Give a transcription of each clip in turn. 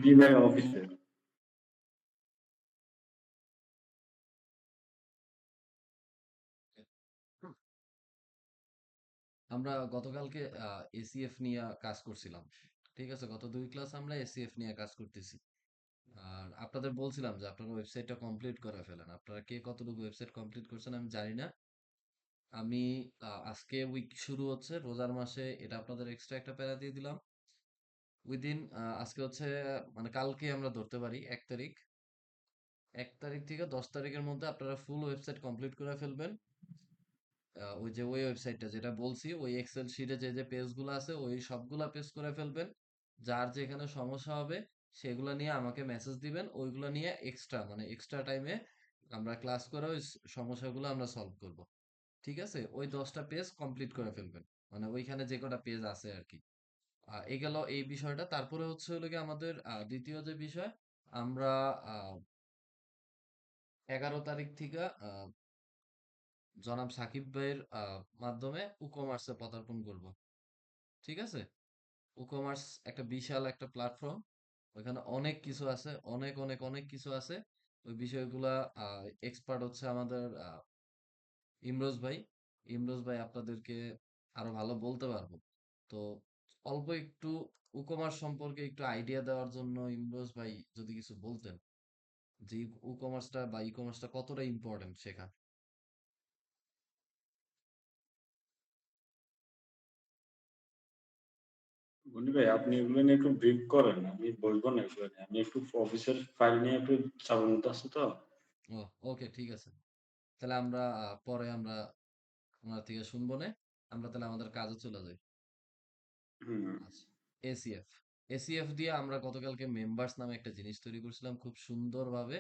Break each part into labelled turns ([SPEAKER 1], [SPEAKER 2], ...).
[SPEAKER 1] জি ভাই, অফিসে।
[SPEAKER 2] আমরা গতকালকে এসিএফ নিয়ে কাজ করছিলাম। ঠিক আছে, গত 2 ক্লাস আমরা এসিএফ নিয়ে কাজ করতেছি। আর আপনাদের বলছিলাম যে আপনারা ওয়েবসাইটটা কমপ্লিট করে ফেলেন। আপনারা কে কতটুকু ওয়েবসাইট কমপ্লিট করছেন আমি জানি না। আমি আজকে উইক শুরু হচ্ছে রোজার মাসে, এটা আপনাদের এক্সট্রা একটা প্যারা দিয়ে দিলাম। উইদিন আজকে হচ্ছে মানে কালকে আমরা ধরতে পারি 1 তারিখ। 1 তারিখ থেকে 10 তারিখের মধ্যে আপনারা ফুল ওয়েবসাইট কমপ্লিট করে ফেলবেন। ওই যে ওই ওয়েবসাইটটা যেটা বলছি, ওই এক্সেল শিটে যে যে পেজগুলো আছে ওই সবগুলা পেজ করে ফেলবেন। যার যেখানে সমস্যা হবে সেগুলো নিয়ে আমাকে মেসেজ দিবেন, ওইগুলো নিয়ে এক্সট্রা মানে এক্সট্রা টাইমে আমরা ক্লাস করে ওই সমস্যাগুলো আমরা সলভ করব। ঠিক আছে, ওই 10টা পেজ কমপ্লিট করে ফেলবেন, মানে ওইখানে যে কটা পেজ আছে আর কি। এই গেল এই বিষয়টা। তারপরে হচ্ছে হলো গিয়ে আমাদের দ্বিতীয় যে বিষয়, আমরা 11 তারিখ থেকে জনাব সাকিব ভাইয়ের মাধ্যমে ই-কমার্সে পদার্পণ করব। ঠিক আছে, ই-কমার্স একটা বিশাল একটা প্ল্যাটফর্ম। ওইখানে অনেক কিছু আছে, অনেক অনেক অনেক কিছু আছে। ওই বিষয়গুলা এক্সপার্ট হচ্ছে আমাদের ইমরোজ ভাই। ইমরোজ ভাই আপনাদেরকে আরো ভালো বলতে পারবো। তো অল্প একটু ই-কমার্স সম্পর্কে একটু আইডিয়া দেওয়ার জন্য ইমরোজ ভাই যদি কিছু বলতেন, যে ই-কমার্সটা বা ই-কমার্সটা কতটা ইম্পর্টেন্ট শেখা।
[SPEAKER 1] বলি ভাই, আপনি এগুলো নিয়ে একটু ব্রিফ করেন, আমি বলবো না এগুলো নিয়ে। আমি একটু অফিসের ফাইল নিয়ে একটু চাপের মধ্যে আছি তো।
[SPEAKER 2] ও, ওকে, ঠিক আছে। তাহলে আমরা পরে আমরা ওনার থেকে শুনবো না। আমরা তাহলে আমাদের কাজে চলে যাই।
[SPEAKER 1] হুম।
[SPEAKER 2] আচ্ছা, এসিএফ। এসিএফ দিয়ে আমরা গতকালকে মেম্বার্স নামে একটা জিনিস তৈরি করছিলাম খুব সুন্দরভাবে,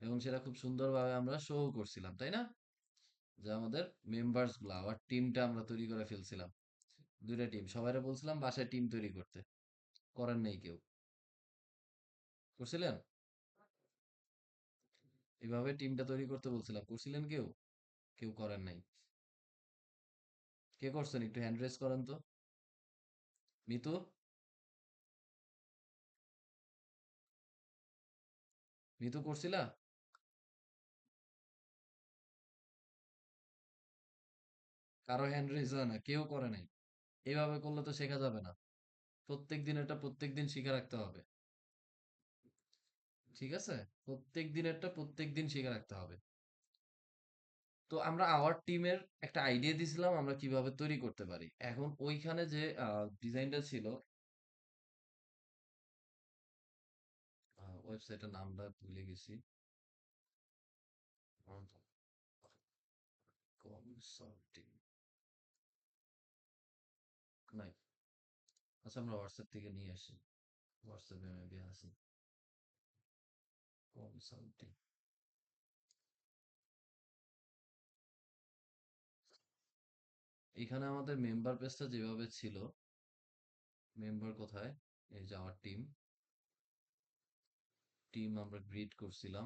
[SPEAKER 2] এবং সেটা খুব সুন্দরভাবে আমরা শো করছিলাম, তাই না? যে আমাদের মেম্বার্স গুলা আবার টিমটা আমরা তৈরি করে ফেলছিলাম। 2টা টিম, সবাইরে বলছিলাম বাসায় টিম তৈরি করতে। করেন নাই কেউ? করছিলেন? এভাবে টিমটা তৈরি করতে বলছিলাম, করছিলেন কেউ? কেউ করেন নাই। কে করছেন একটু হ্যান্ড রেজ করেন তো। মিতু? মিতু করছিলা? কারো হ্যান্ড রেজ হয় না, কেউ করে নাই। এইভাবে করলে তো শেখা যাবে না। প্রত্যেক দিন এটা প্রত্যেক দিন শিখে রাখতে হবে। ঠিক আছে, প্রত্যেক দিনেরটা প্রত্যেক দিন শিখে রাখতে হবে। তো আমরা আওয়ার টিমের একটা আইডিয়া দিছিলাম আমরা কিভাবে তৈরি করতে পারি। এখন ওইখানে যে ডিজাইনটা ছিল, ওয়েবসাইটের নামটা ভুলে গেছি। কনসাল্টিং নাই। আচ্ছা, আমরা হোয়াটসঅ্যাপ থেকে নিয়ে আসি। হোয়াটসঅ্যাপে মেবি আছে। কনসাল্টিং। এখানে আমাদের মেম্বার পেজটা যেভাবে ছিল, মেম্বার কোথায়, এই যে আমার টিম, টিম আমরা গ্রিড করছিলাম।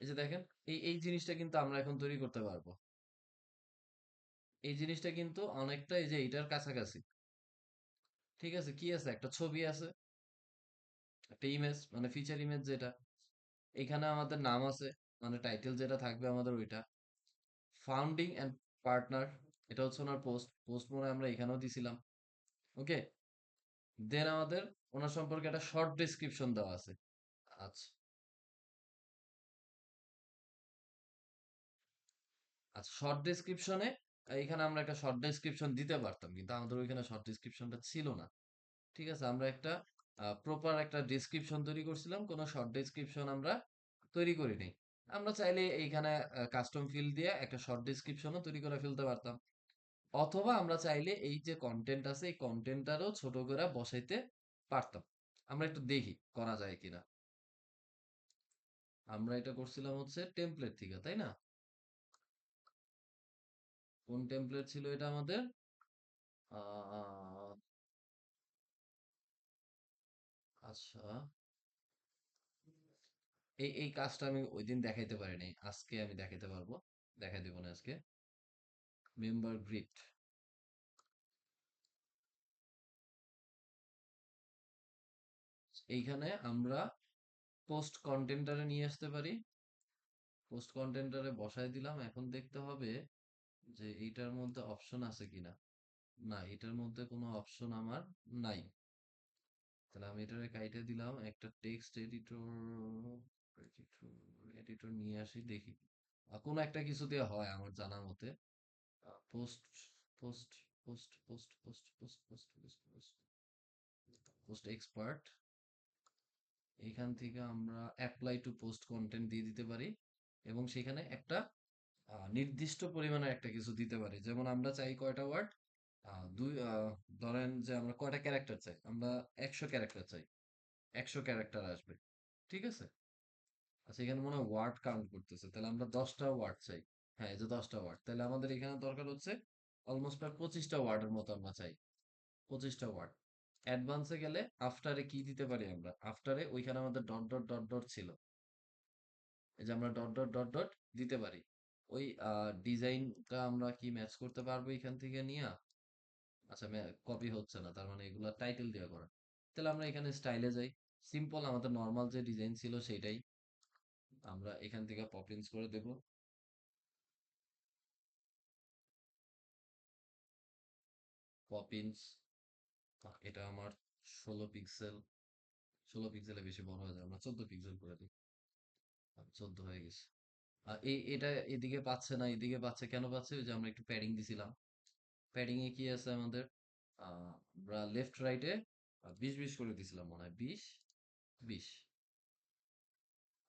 [SPEAKER 2] এই যে দেখেন, এই এই জিনিসটা কিন্তু আমরা এখন তৈরি করতে পারবো। এই জিনিসটা কিন্তু অনেকটা এই যে এটার কাছাকাছি। ঠিক আছে, কি আছে, একটা ছবি আছে, একটা ইমেজ মানে ফিচার ইমেজ যেটা, এখানে আমাদের নাম আছে, মানে টাইটেল যেটা থাকবে আমাদের ওইটা। ফাউন্ডিং এন্ড পার্টনার, এটা হচ্ছে ওনার পোস্ট, পোস্ট মনে হয় আমরা এখানেও দিছিলাম। ওকে, দেন আমাদের ওনার সম্পর্কে একটা শর্ট ডেসক্রিপশন দেওয়া আছে। আচ্ছা, আচ্ছা, শর্ট ডেসক্রিপশনে এখানে আমরা একটা শর্ট ডেসক্রিপশন দিতে পারতাম, কিন্তু আমাদের ওইখানে শর্ট ডেসক্রিপশনটা ছিল না। ঠিক আছে, আমরা একটা প্রপার একটা ডেসক্রিপশন তৈরি করছিলাম, কোনো শর্ট ডেসক্রিপশন আমরা তৈরি করিনি। আমরা চাইলে এইখানে কাস্টম ফিল্ড দিয়ে একটা শর্ট ডেসক্রিপশনও তৈরি করে ফেলতে পারতাম, অথবা আমরা চাইলে এই যে কন্টেন্ট আছে এই কন্টেন্টটারও ছোট করে বসাইতে পারতাম। আমরা একটু দেখি করা যায় কিনা। আমরা এটা করছিলাম হচ্ছে টেমপ্লেট থেকে, তাই না? কোন টেমপ্লেট ছিল এটা আমাদের? আহ, আচ্ছা, এই এই কাজটা আমি ওই দিন দেখাইতে পারিনি, আজকে আমি দেখাইতে পারবো। দেখাই দেবো না আজকে। মেম্বার গ্রিড, এইখানে আমরা পোস্ট কন্টেন্টারে নিয়ে আসতে পারি। পোস্ট কন্টেন্টারে বসায় দিলাম। এখন দেখতে হবে যে এইটার মধ্যে অপশন আছে কিনা। না, এটার মধ্যে কোনো অপশন আমার নাই। তাহলে আমি এটারে কাইটে দিলাম। একটা টেক্সট এডিটর নিয়ে আসি দেখি। কোনো একটা কিছু দিয়ে হয় আমার জানা মতে। Post post post post post post post post post post expert. এখান থেকে আমরা অ্যাপ্লাই টু পোস্ট কন্টেন্ট দিয়ে দিতে পারি এবং সেখানে একটা নির্দিষ্ট পরিমাণের একটা কিছু দিতে পারি। যেমন আমরা চাই কয়টা ওয়ার্ড, দুই ধরেন যে আমরা কয়টা ক্যারেক্টার চাই, আমরা 100 ক্যারেক্টার চাই, 100 ক্যারেক্টার আসবে, ঠিক আছে। আচ্ছা, এখানে মনে হয় ওয়ার্ড কাউন্ট করতেছে, তাহলে আমরা 10টা ওয়ার্ড চাই। হ্যাঁ, এই যে 10টা ওয়ার্ড, তাহলে আমাদের এখানে দরকার হচ্ছে অলমোস্ট প্রায় 25টা ওয়ার্ডের মতো আমরা চাই। 25টা ওয়ার্ড। অ্যাডভান্সে গেলে আফটারে কি দিতে পারি আমরা, আফটারে ওইখানে আমাদের ডট ডট ডট ডট ছিল, এই যে আমরা ডট ডট ডট ডট দিতে পারি। ওই ডিজাইনটা আমরা কি ম্যাচ করতে পারবো এখান থেকে নিয়ে। আচ্ছা, কপি হচ্ছে না, তার মানে এগুলা টাইটেল দিয়ে করা। তাহলে আমরা এখানে স্টাইলে যাই। সিম্পল আমাদের নর্মাল যে ডিজাইন ছিল সেটাই আমরা এখান থেকে পপিন্স করে দেব। পপিন্স, এটা আমার 16 পিক্সেল। 16 পিক্সেলে বেশি বড় হয়ে যায়, আমরা 14 পিক্সেল করে দিই। 14 হয়ে গেছে। এটা এদিকে পাচ্ছে না, এদিকে পাচ্ছে, কেন পাচ্ছে? ওই যে আমরা একটু প্যাডিং দিছিলাম। প্যাডিং এ কি আছে আমাদের, আমরা লেফট রাইটে 20 20 করে দিছিলাম মনে হয়, 20 20।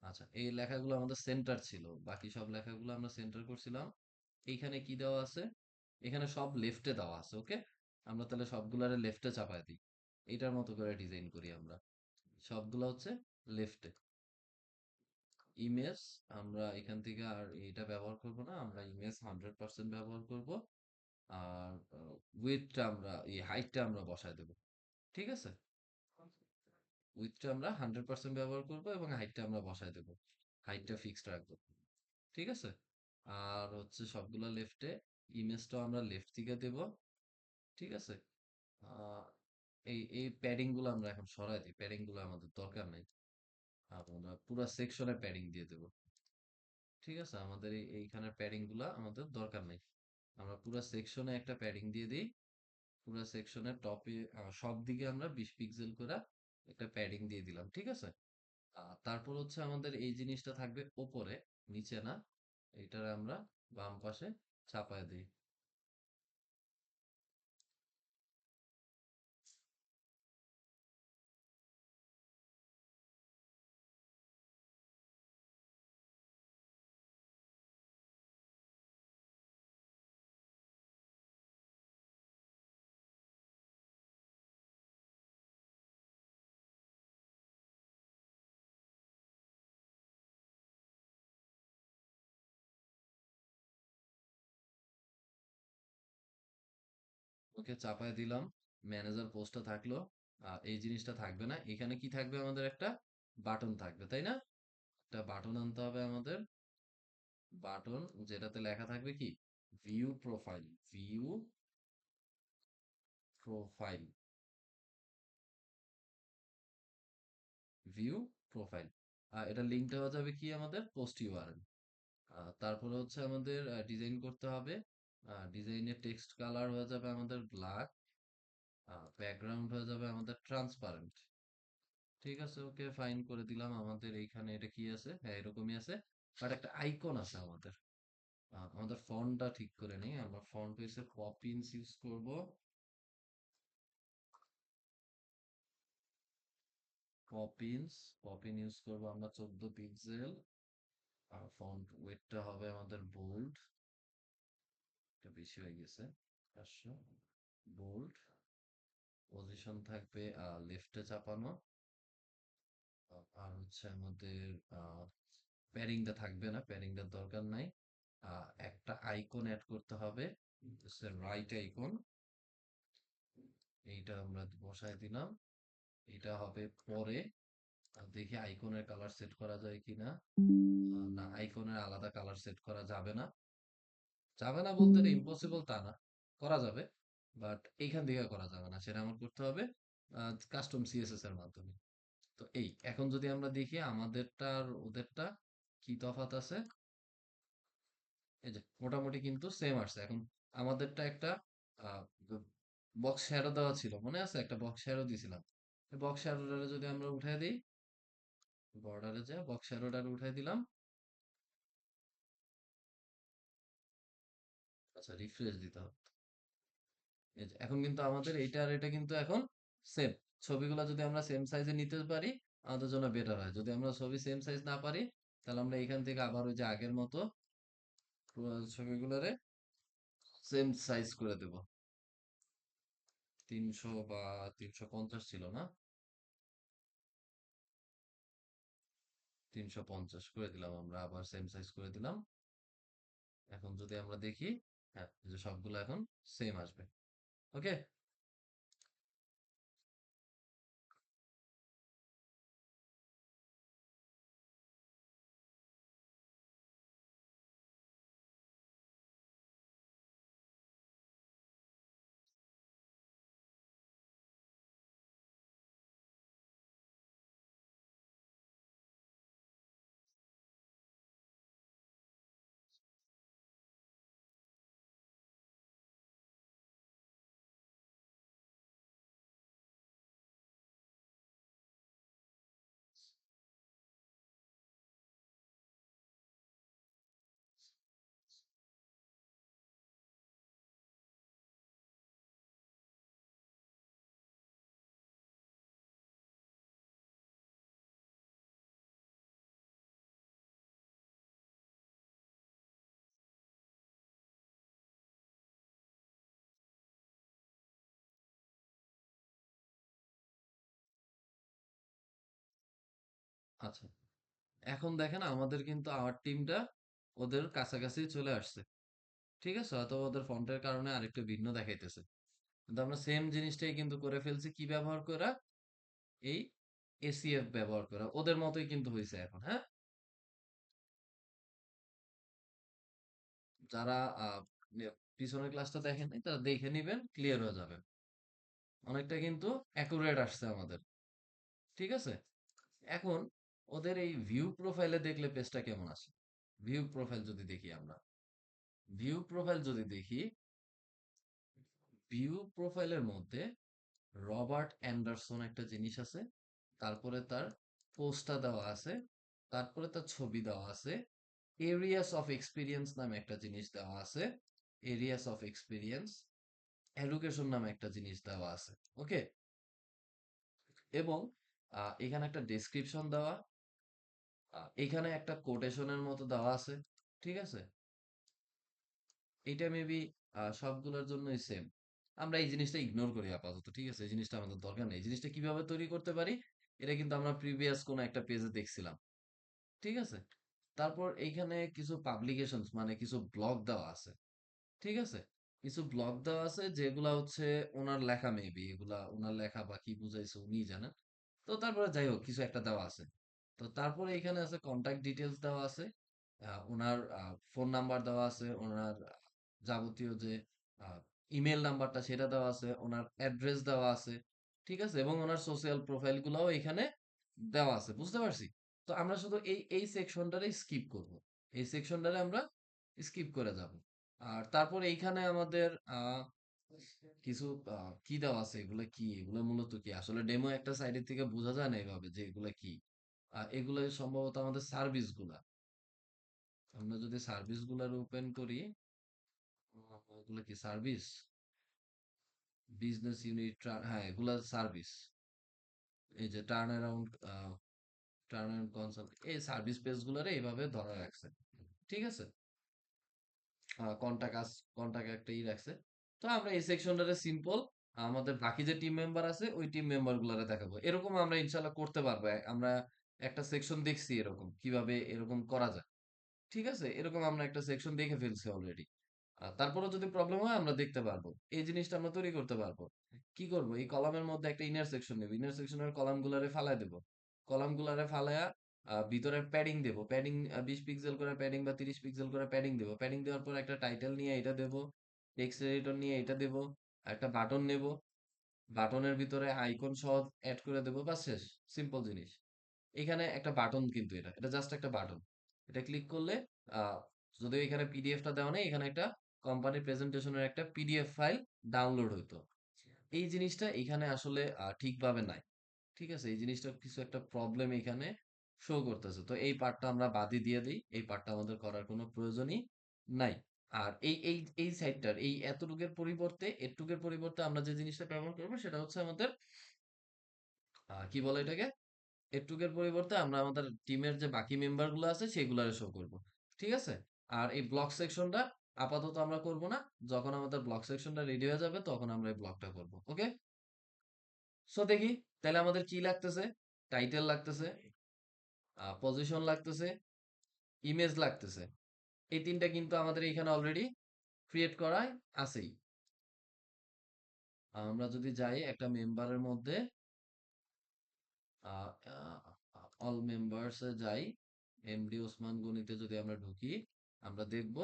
[SPEAKER 2] আচ্ছা, এই লেখাগুলো আমাদের সেন্টার ছিল, বাকি সব লেখাগুলো আমরা সেন্টার করছিলাম। এইখানে কি দেওয়া আছে, এখানে সব লেফটে দেওয়া আছে, ওকে। আমরা তাহলে সবগুলারে লেফটে চাপায় দিই। এইটার মতো করে ডিজাইন করি আমরা, সবগুলো হচ্ছে লেফটে। ইমেজ, আমরা এখান থেকে আর এটা ব্যবহার করব না, আমরা ইমেজ 100% ব্যবহার করব। আর উইথটা আমরা, এই হাইটটা আমরা বসায় দেব, ঠিক আছে। উইথটা আমরা 100% ব্যবহার করব এবং হাইটটা আমরা বসায় দেব, হাইটটা ফিক্সড রাখবো, ঠিক আছে। আর হচ্ছে সবগুলা লেফটে, ইমেজটাও আমরা লেফট দিকে দেব, ঠিক আছে। আহ, এই প্যাডিং গুলো আমরা এখন সরাই দিই, প্যাডিং গুলো আমাদের দরকার নেই। আমরা পুরো সেকশনে প্যাডিং দিয়ে দেব, ঠিক আছে। আমাদের এইখানের প্যাডিং গুলা আমাদের দরকার নেই। আমরা পুরো সেকশনে একটা প্যাডিং দিয়ে দিই। পুরো সেকশনের টপে সব দিকে আমরা 20 পিক্সেল করে একটা প্যাডিং দিয়ে দিলাম, ঠিক আছে। তারপর হচ্ছে আমাদের এই জিনিসটা থাকবে ওপরে, নিচে না। এইটার আমরা বাম পাশে চাপায় দিই। ওকে, চাপায় দিলাম। ম্যানেজার পোস্টটা থাকলো। এই জিনিসটা থাকবে না, এখানে কি থাকবে, আমাদের একটা বাটন থাকবে, তাই না? একটা বাটন আনতে হবে আমাদের। বাটন, যেটাতে লেখা থাকবে কি, view profile. View profile. View profile. এটা লিঙ্কটা হয়ে যাবে কি আমাদের পোস্ট ইউআরএল। তারপরে হচ্ছে আমাদের ডিজাইন করতে হবে। ডিজাইনের টেক্সট কালার হয়ে যাবে আমাদের ব্ল্যাক। ব্যাকগ্রাউন্ড হয়ে যাবে আমাদের ট্রান্সপারেন্ট, ঠিক আছে। ওকে, ফাইন করে দিলাম। আমাদের এইখানে এটা কি আছে, হ্যাঁ এরকমই আছে। বাট একটা আইকন আছে আমাদের। আমাদের ফন্টটা ঠিক করে নেই, আমরা ফন্ট হইছে পপিন্স ইউজ করব। পপিন্স, পপিন ইউজ করব আমরা 14 পিক্সেল। আর ফন্ট ওয়েটটা হবে আমাদের বোল্ড, এটা বেশি হয়ে গেছে, 500। বোল্ড, পজিশন থাকবে লেফটে চাপানো। আর হচ্ছে আমাদের প্যাডিংটা থাকবে না, প্যাডিংটার দরকার নাই। একটা আইকন অ্যাড করতে হবে, রাইট আইকন। এইটা আমরা বসায় দিলাম। এটা হবে পরে। দেখি আইকনের কালার সেট করা যায় কিনা। না, আইকনের আলাদা কালার সেট করা যাবে না। যাবে না বলতে ইম্পসিবল তা না, করা যাবে। বাট এইখান থেকে করা যাবে না, সেটা আমার করতে হবে কাস্টম সিএসএস এর মাধ্যমে। তো এই এখন যদি আমরা দেখি আমাদেরটা আর ওদেরটা কি তফাৎ আছে, এই যে মোটামুটি কিন্তু সেম আসছে। এখন আমাদেরটা একটা বক্স শ্যাডো দেওয়া ছিল, মনে আছে? একটা বক্স শ্যাডো দিয়েছিলাম। বক্স শ্যাডোটা যদি আমরা উঠাই দিই, বর্ডারে যা বক্স শ্যাডোটা উঠাই দিলাম। আচ্ছা, রিফ্রেশ দিতে হবে। এই যে এখন কিন্তু আমাদের এইটা আর এটা কিন্তু এখন সেম। ছবিগুলো যদি আমরা সেম সাইজে নিতে পারি আমাদের জন্য বেটার হয়। যদি আমরা ছবি সেম সাইজ না পারি, তাহলে আমরা এখান থেকে আবার ওই যে আগের মতো ছবিগুলোরে সেম সাইজ করে দেব। 300 বা 350 ছিল না? 350 করে দিলাম, আমরা আবার সেম সাইজ করে দিলাম। এখন যদি আমরা দেখি, হ্যাঁ, এই যে সবগুলো এখন সেম আসবে। ওকে। আচ্ছা, এখন দেখেন আমাদের কিন্তু আমার টিমটা ওদের কাছাকাছি চলে আসছে। ঠিক আছে, হয়তো ওদের ফন্টের কারণে আরেকটু ভিন্ন দেখাইতেছে, কিন্তু আমরা সেম জিনিসটাই কিন্তু করে ফেলছি। কি ব্যবহার করা? এই এসিএফ ব্যবহার করা। ওদের মতোই কিন্তু হয়েছে এখন। হ্যাঁ, যারা পিছনের ক্লাসটা দেখেন নাই তারা দেখে নিবেন, ক্লিয়ার হয়ে যাবে। অনেকটা কিন্তু অ্যাকুরেট আসছে আমাদের। ঠিক আছে। এখন ওদের এই ভিউ প্রোফাইলে দেখলে পেজটা কেমন আছে? ভিউ প্রোফাইল যদি দেখি আমরা, ভিউ প্রোফাইল যদি দেখি, ভিউ প্রোফাইলের মধ্যে রবার্ট অ্যান্ডারসন একটা জিনিস আছে, তারপরে তার পোস্টটা দেওয়া আছে, তারপরে তার ছবি দেওয়া আছে, এরিয়াস অফ এক্সপিরিয়েন্স নামে একটা জিনিস দেওয়া আছে, এরিয়াস অফ এক্সপিরিয়েন্স, এডুকেশন নামে একটা জিনিস দেওয়া আছে। ওকে। এবং এখানে একটা ডেসক্রিপশন দেওয়া, এখানে একটা কোটেশনের মতো দেওয়া আছে। ঠিক আছে। এইটা মেবি সবগুলোর জন্যই সেম। আমরা এই জিনিসটা ইগনোর করি আপাতত। ঠিক আছে, এই জিনিসটা আমাদের দরকার নেই। এই জিনিসটা কিভাবে তৈরি করতে পারি, এটা কিন্তু আমরা প্রিভিয়াস কোনো একটা পেজে দেখছিলাম। ঠিক আছে। তারপর এইখানে কিছু পাবলিকেশনস মানে কিছু ব্লগ দেওয়া আছে। ঠিক আছে। কিছু ব্লগ দেওয়া আছে যেগুলা হচ্ছে ওনার লেখা, মেবি এগুলা ওনার লেখা বা কি বুঝাইছে উনি জানেন। তো তারপরে যাই হোক কিছু একটা দেওয়া আছে। তো তারপরে এখানে আছে কন্ট্যাক্ট ডিটেলস দেওয়া আছে, ওনার ফোন নাম্বার দেওয়া আছে, ওনার যাবতীয় যে ইমেল নাম্বারটা সেটা দেওয়া আছে, ওনার অ্যাড্রেস দেওয়া আছে। ঠিক আছে, এবং ওনার সোশ্যাল প্রোফাইল গুলাও এখানে দেওয়া আছে। বুঝতে পারছি? তো আমরা শুধু এই সেকশনটারে স্কিপ করব। এই সেকশনটারে আমরা স্কিপ করে যাব। আর তারপর এইখানে আমাদের কিছু কি দেওয়া আছে, এগুলো কি, এগুলো মূলত কি আসলে ডেমো একটা সাইডের থেকে বোঝা যায় না এভাবে যে এগুলা কি। এগুলো সম্ভবত আমাদের সার্ভিস গুলা। আমরা যদি সার্ভিস গুলার ওপেন করি, এগুলো কি সার্ভিস, বিজনেস ইউনিট, হ্যাঁ এগুলা সার্ভিস। এই যে turn around, turn around consult, এই সার্ভিস পেজ গুলারে এইভাবে ধরা রাখছে। ঠিক আছে। কন্টাক্ট আস, কন্টাক্ট একটা রাখছে। তো আমরা এই সেকশনটারে সিম্পল আমাদের বাকি যে টিম মেম্বার আছে ওই টিম মেম্বার গুলারে দেখাবো। এরকম আমরা ইনশাল্লাহ করতে পারবো। আমরা একটা সেকশন দেখছি এরকম কিভাবে এরকম করা যায়। ঠিক আছে, এরকম আমরা একটা সেকশন দেখে ফেলছি অলরেডি। তারপরেও যদি প্রবলেম হয় আমরা দেখতে পারবো, এই জিনিসটা আমরা তৈরি করতে পারবো। কি করব, এই কলামের মধ্যে একটা ইনার সেকশন নেব, ইনার সেকশনের কলাম গুলারে ফালায় দেবো। কলাম গুলারে ফালায়া ভিতরে প্যাডিং দেবো, প্যাডিং 20 পিক্সেল করে প্যাডিং বা 30 পিক্সেল করে প্যাডিং দেবো। প্যাডিং দেওয়ার পর একটা টাইটেল নিয়ে এটা দেবো, টেক্সট এডিটর নিয়ে এটা দেবো, একটা বাটন নেব। বাটনের ভিতরে আইকন সহ অ্যাড করে দেবো, বা শেষ। সিম্পল জিনিস। এখানে একটা বাটন, কিন্তু এটা জাস্ট একটা বাটন। এটা ক্লিক করলে আহ, যদিও এখানে পিডিএফটা দেওয়া নেই, এখানে একটা কোম্পানি প্রেজেন্টেশনের একটা পিডিএফ ফাইল ডাউনলোড হইতো। এই জিনিসটা এখানে আসলে ঠিকভাবে নাই। ঠিক আছে, এই জিনিসটা কিছু একটা প্রবলেম এখানে শো করতেছে, তো এই পার্টটা আমরা বাদই দিয়ে দিই, এই পার্টটা আমাদের করার কোনো প্রয়োজনই নাই। আর এই সাইডটার এই এতটুকের পরিবর্তে এটুকের পরিবর্তে আমরা যে জিনিসটা ব্যবহার করবো সেটা হচ্ছে আমাদের কি বলে এটাকে, এটুকের পরিবর্তে আমরা আমাদের টিমের যে বাকি মেম্বার গুলো আছে সেগুলারে শো করব। ঠিক আছে। আর এই ব্লক সেকশনটা আপাতত আমরা করব না, যখন আমাদের ব্লক সেকশনটা রেডি হয়ে যাবে তখন আমরা এই ব্লকটা করব। ওকে। সো দেখি, তাহলে আমাদের কি লাগতেছে, টাইটেল লাগতেছে, পজিশন লাগতেছে, ইমেজ লাগতেছে। এই তিনটা কিন্তু আমাদের এখানে অলরেডি ক্রিয়েট করাই আছেই। আমরা যদি যাই একটা মেম্বারের মধ্যে, অল মেম্বার্স এ যাই, এমডি ওসমান গনিতে যদি আমরা ঢুকি, আমরা দেখব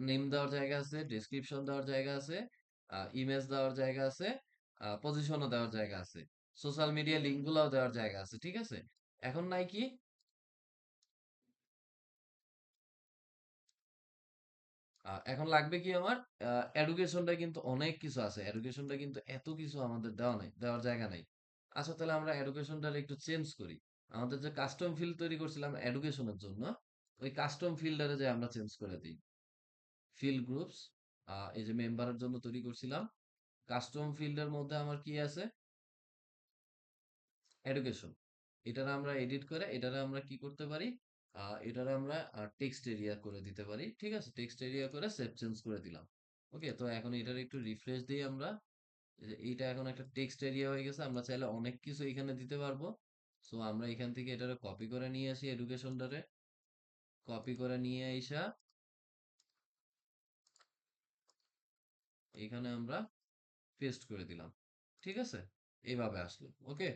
[SPEAKER 2] নেম দেওয়ার জায়গা আছে, ডেসক্রিপশন দেওয়ার জায়গা আছে, ইমেজ দেওয়ার জায়গা আছে, পজিশনও দেওয়ার জায়গা আছে, সোশ্যাল মিডিয়া লিঙ্ক গুলাও দেওয়ার জায়গা আছে। ঠিক আছে। এখন নাই কি, এখন লাগবে কি আমার, এডুকেশনটা কিন্তু অনেক কিছু আছে, এডুকেশনটা কিন্তু এত কিছু আমাদের দেওয়া নাই, দেওয়ার জায়গা নাই। আচ্ছা, তাহলে আমরা এডুকেশনটা একটু চেঞ্জ করি। আমাদের যে কাস্টম ফিল্ড তৈরি করছিলাম এডুকেশনের জন্য, ওই কাস্টম ফিল্ডারে যে আমরা চেঞ্জ করে দিই, ফিল্ড গ্রুপস, এই যে মেম্বারের জন্য তৈরি করছিলাম, কাস্টম ফিল্ডের মধ্যে আমার কি আছে, এডুকেশন। এটারে আমরা এডিট করে এটারে আমরা কি করতে পারি, এটারে আমরা টেক্সট এরিয়া করে দিতে পারি। ঠিক আছে, টেক্সট এরিয়া করে সেভ চেঞ্জ করে দিলাম। ওকে, তো এখন এটার একটু রিফ্রেশ দিই আমরা। এই যে এইটা এখন একটা টেক্সট এরিয়া হয়ে গেছে, আমরা চাইলে অনেক কিছু এখানে দিতে পারবো। সো আমরা এখান থেকে এটারে কপি করে নিয়ে আসি, এডুকেশনটারে কপি করে নিয়ে আইসা এখানে আমরা পেস্ট করে দিলাম। ঠিক আছে, এইভাবে আসলো। ওকে,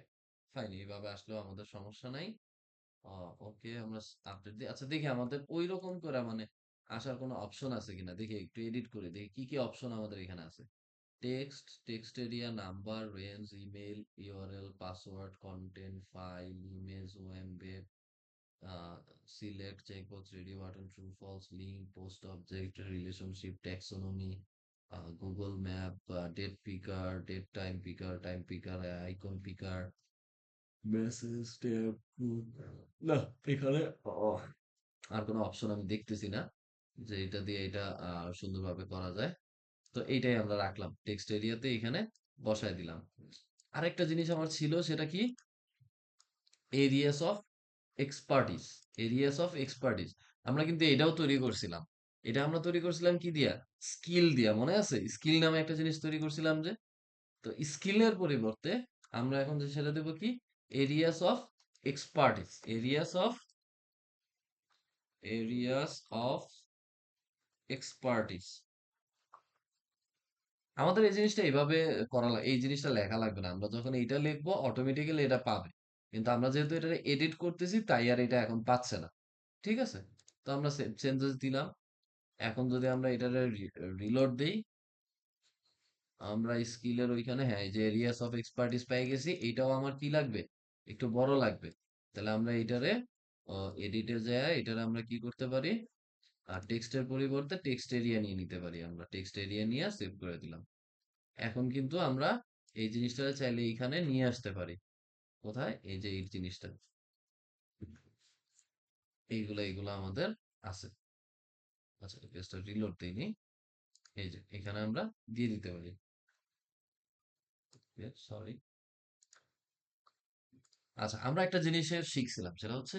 [SPEAKER 2] ফাইন, এইভাবে আসলেও আমাদের সমস্যা নাই। ওকে, আমরা আপডেট দিই। আচ্ছা, দেখি আমাদের ওই রকম করে মানে আসার কোনো অপশন আছে কিনা, দেখি একটু এডিট করে দেখি কি কি অপশন আমাদের এখানে আছে। Text, text area, number, range, email, URL, password, content, file, image, oEmbed, select, checkbox, radio button, true false, link, post object, relationship, taxonomy, Google map, date picker, date time picker, time picker, icon picker, message tab. না, এখানে আর কোনো option আমি দেখতেছি না যে এটা দিয়ে এটা সুন্দরভাবে করা যায়। তো এইটাই আমরা রাখলাম টেক্সট এরিয়াতে, এখানে বসায় দিলাম। আরেকটা জিনিস আমার ছিল, সেটা কি, areas of expertise. Areas of expertise আমরা কিন্তু এটাও তৈরি করছিলাম। এটা আমরা তৈরি করছিলাম কি দিয়া, স্কিল দিয়া, মনে আছে? স্কিল নামে একটা জিনিস তৈরি করছিলাম যে, তো স্কিলের পরিবর্তে আমরা এখন যে সেটা দেবো কি, areas of expertise. Areas of expertise. আমাদের এই জিনিসটা এইভাবে এই জিনিসটা লেখা লাগবে না, আমরা যখন এইটা লিখবো অটোমেটিক্যালি এটা পাবে। কিন্তু আমরা যেহেতু এটা এডিট করতেছি তাই আর এটা এখন পাচ্ছে না। ঠিক আছে, তো আমরা চেঞ্জেস দিলাম। এখন যদি আমরা এটারে রিলোড দেই, আমরা স্কিলের ওইখানে, হ্যাঁ, এই যে এরিয়াস অফ এক্সপার্টিস পেয়ে গেছি, এইটাও আমার কি লাগবে, একটু বড় লাগবে। তাহলে আমরা এটারে এডিটে যায়, এটারে আমরা কি করতে পারি, আর টেক্সটের পরিবর্তে টেক্সট এরিয়া নিয়ে নিতে পারি, আমরা টেক্সট এরিয়া নিয়ে সেভ করে দিলাম। এখন কিন্তু আমরা এই জিনিসটা চাইলে এখানে নিয়ে আসতে পারি। কোথায়, এই যে এই জিনিসটা, এইগুলা আমাদের আছে। আচ্ছা, পেজটা রিলোড দিইনি। এই যে এখানে আমরা দিয়ে দিতে পারি। সরি। আচ্ছা, আমরা একটা জিনিসের শিখছিলাম, সেটা হচ্ছে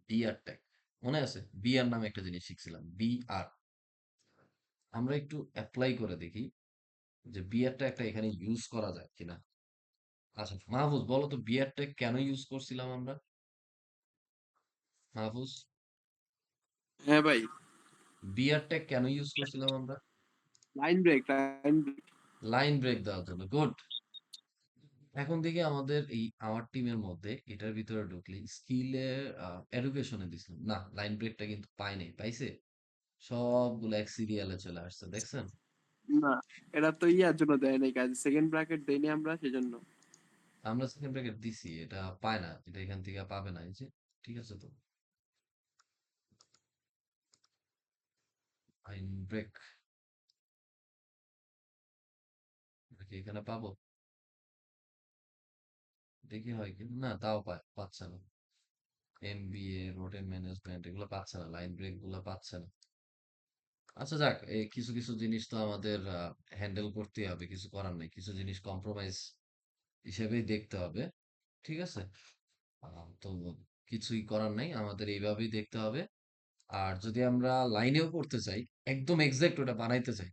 [SPEAKER 2] বিআর ট্যাগ। মনে আছে, বিআর নামে একটা জিনিস শিখছিলাম, বিআর। আমরা একটু অ্যাপ্লাই করে দেখি যে বিআর ট্যাগটা এখানে ইউজ করা যায় কিনা। আচ্ছা মাহফুজ, বলো তো বিআর ট্যাগ কেন ইউজ করছিলাম আমরা? মাহফুজ,
[SPEAKER 3] হ্যাঁ ভাই।
[SPEAKER 2] বিআর ট্যাগ কেন ইউজ করছিলাম আমরা?
[SPEAKER 3] Line break.
[SPEAKER 2] লাইন ব্রেক দেওয়ার জন্য। গুড। এখন দেখি আমাদের এই আমার টিমের মধ্যে এটার ভিতরে ঢুকলে স্কিলে, এডুকেশনে দিছিলাম না, লাইন ব্রেকটা কিন্তু পাই নাই, পাইছে? সবগুলো এক সিরিয়ালে চলে আসছে, দেখছেন?
[SPEAKER 3] না, এটা তো ইয়ার জন্য দেয় নাই কাজ, সেকেন্ড ব্র্যাকেট দেয়নি আমরা সেজন্য।
[SPEAKER 2] আমরা সেকেন্ড ব্র্যাকেট দিছি, এটা পায় না, এটা এখান থেকে পাবে না, এই যে ঠিক আছে তো। আইন ব্রেক কি এখানে পাবো? দেখি হয় কি না, তাও পাচ্ছে না। এমবিএ, হোটেল ম্যানেজমেন্ট এগুলো পাচ্ছে না, লাইন ব্রেক গুলো পাচ্ছে না। আচ্ছা যাক, এই কিছু কিছু জিনিস তো আমাদের হ্যান্ডেল করতে হবে, কিছু করার নেই, কিছু জিনিস কম্প্রোমাইজ হিসেবেই দেখতে হবে। ঠিক আছে। তো কিছুই করার নাই, আমাদের এইভাবেই দেখতে হবে। আর যদি আমরা লাইনেও করতে চাই, একদম এক্সাক্ট ওটা বানাইতে চাই,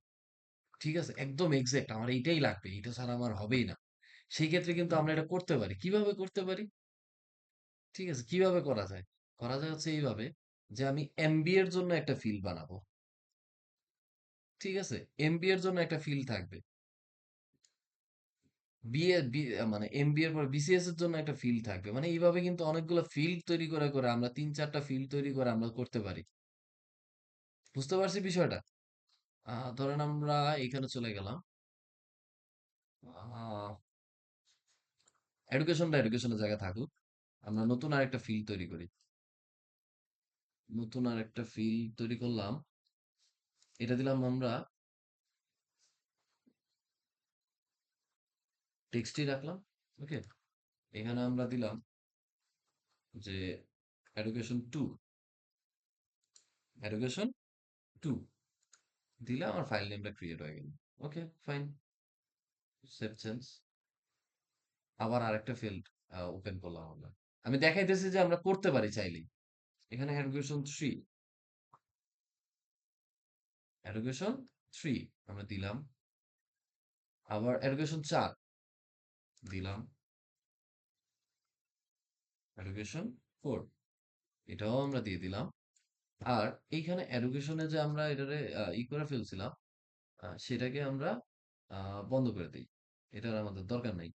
[SPEAKER 2] ঠিক আছে, একদম এক্সাক্ট আমার এইটাই লাগবে, এটা ছাড়া আমার হবেই না, সেই ক্ষেত্রে কিন্তু আমরা এটা করতে পারি। কিভাবে করতে পারি? ঠিক আছে, কিভাবে করা যায়? করা যায় হচ্ছে এইভাবে, যে আমি এমবি এর জন্য একটা ফিল্ড বানাবো। ঠিক আছে, এমবি এর জন্য একটা ফিল্ড থাকবে, মানে এমবি এর পর বিসিএস এর জন্য একটা ফিল্ড থাকবে, মানে এইভাবে কিন্তু অনেকগুলো ফিল্ড তৈরি করে করে আমরা 3-4টা ফিল্ড তৈরি করে আমরা করতে পারি। বুঝতে পারছি বিষয়টা? ধরেন আমরা এখানে চলে গেলাম, এডুকেশনটা এডুকেশনের জায়গায় থাকুক, আমরা নতুন আরেকটা ফিল্ড তৈরি করি, নতুন আরেকটা ফিল্ড তৈরি করলাম, এটা দিলাম আমরা টেক্সটই রাখলাম। ওকে, এখানে আমরা দিলাম যে এডুকেশন টু, এডুকেশন টু দিলে আমার ফাইল নেমটা ক্রিয়েট হয়ে গেল। Okay fine, save change. আবার আরেকটা ফিল্ড ওপেন করলাম আমরা, আমি দেখাইতেছি যে আমরা করতে পারি চাইলেই। এখানে এডুকেশন থ্রি, এডুকেশন থ্রি আমরা দিলাম, আবার এডুকেশন চার দিলাম, এডুকেশন ফোর এটাও আমরা দিয়ে দিলাম। আর এইখানে এডুকেশনে যে আমরা এটারে করে ফেলছিলাম, সেটাকে আমরা বন্ধ করে দিই, এটার আমাদের দরকার নাই।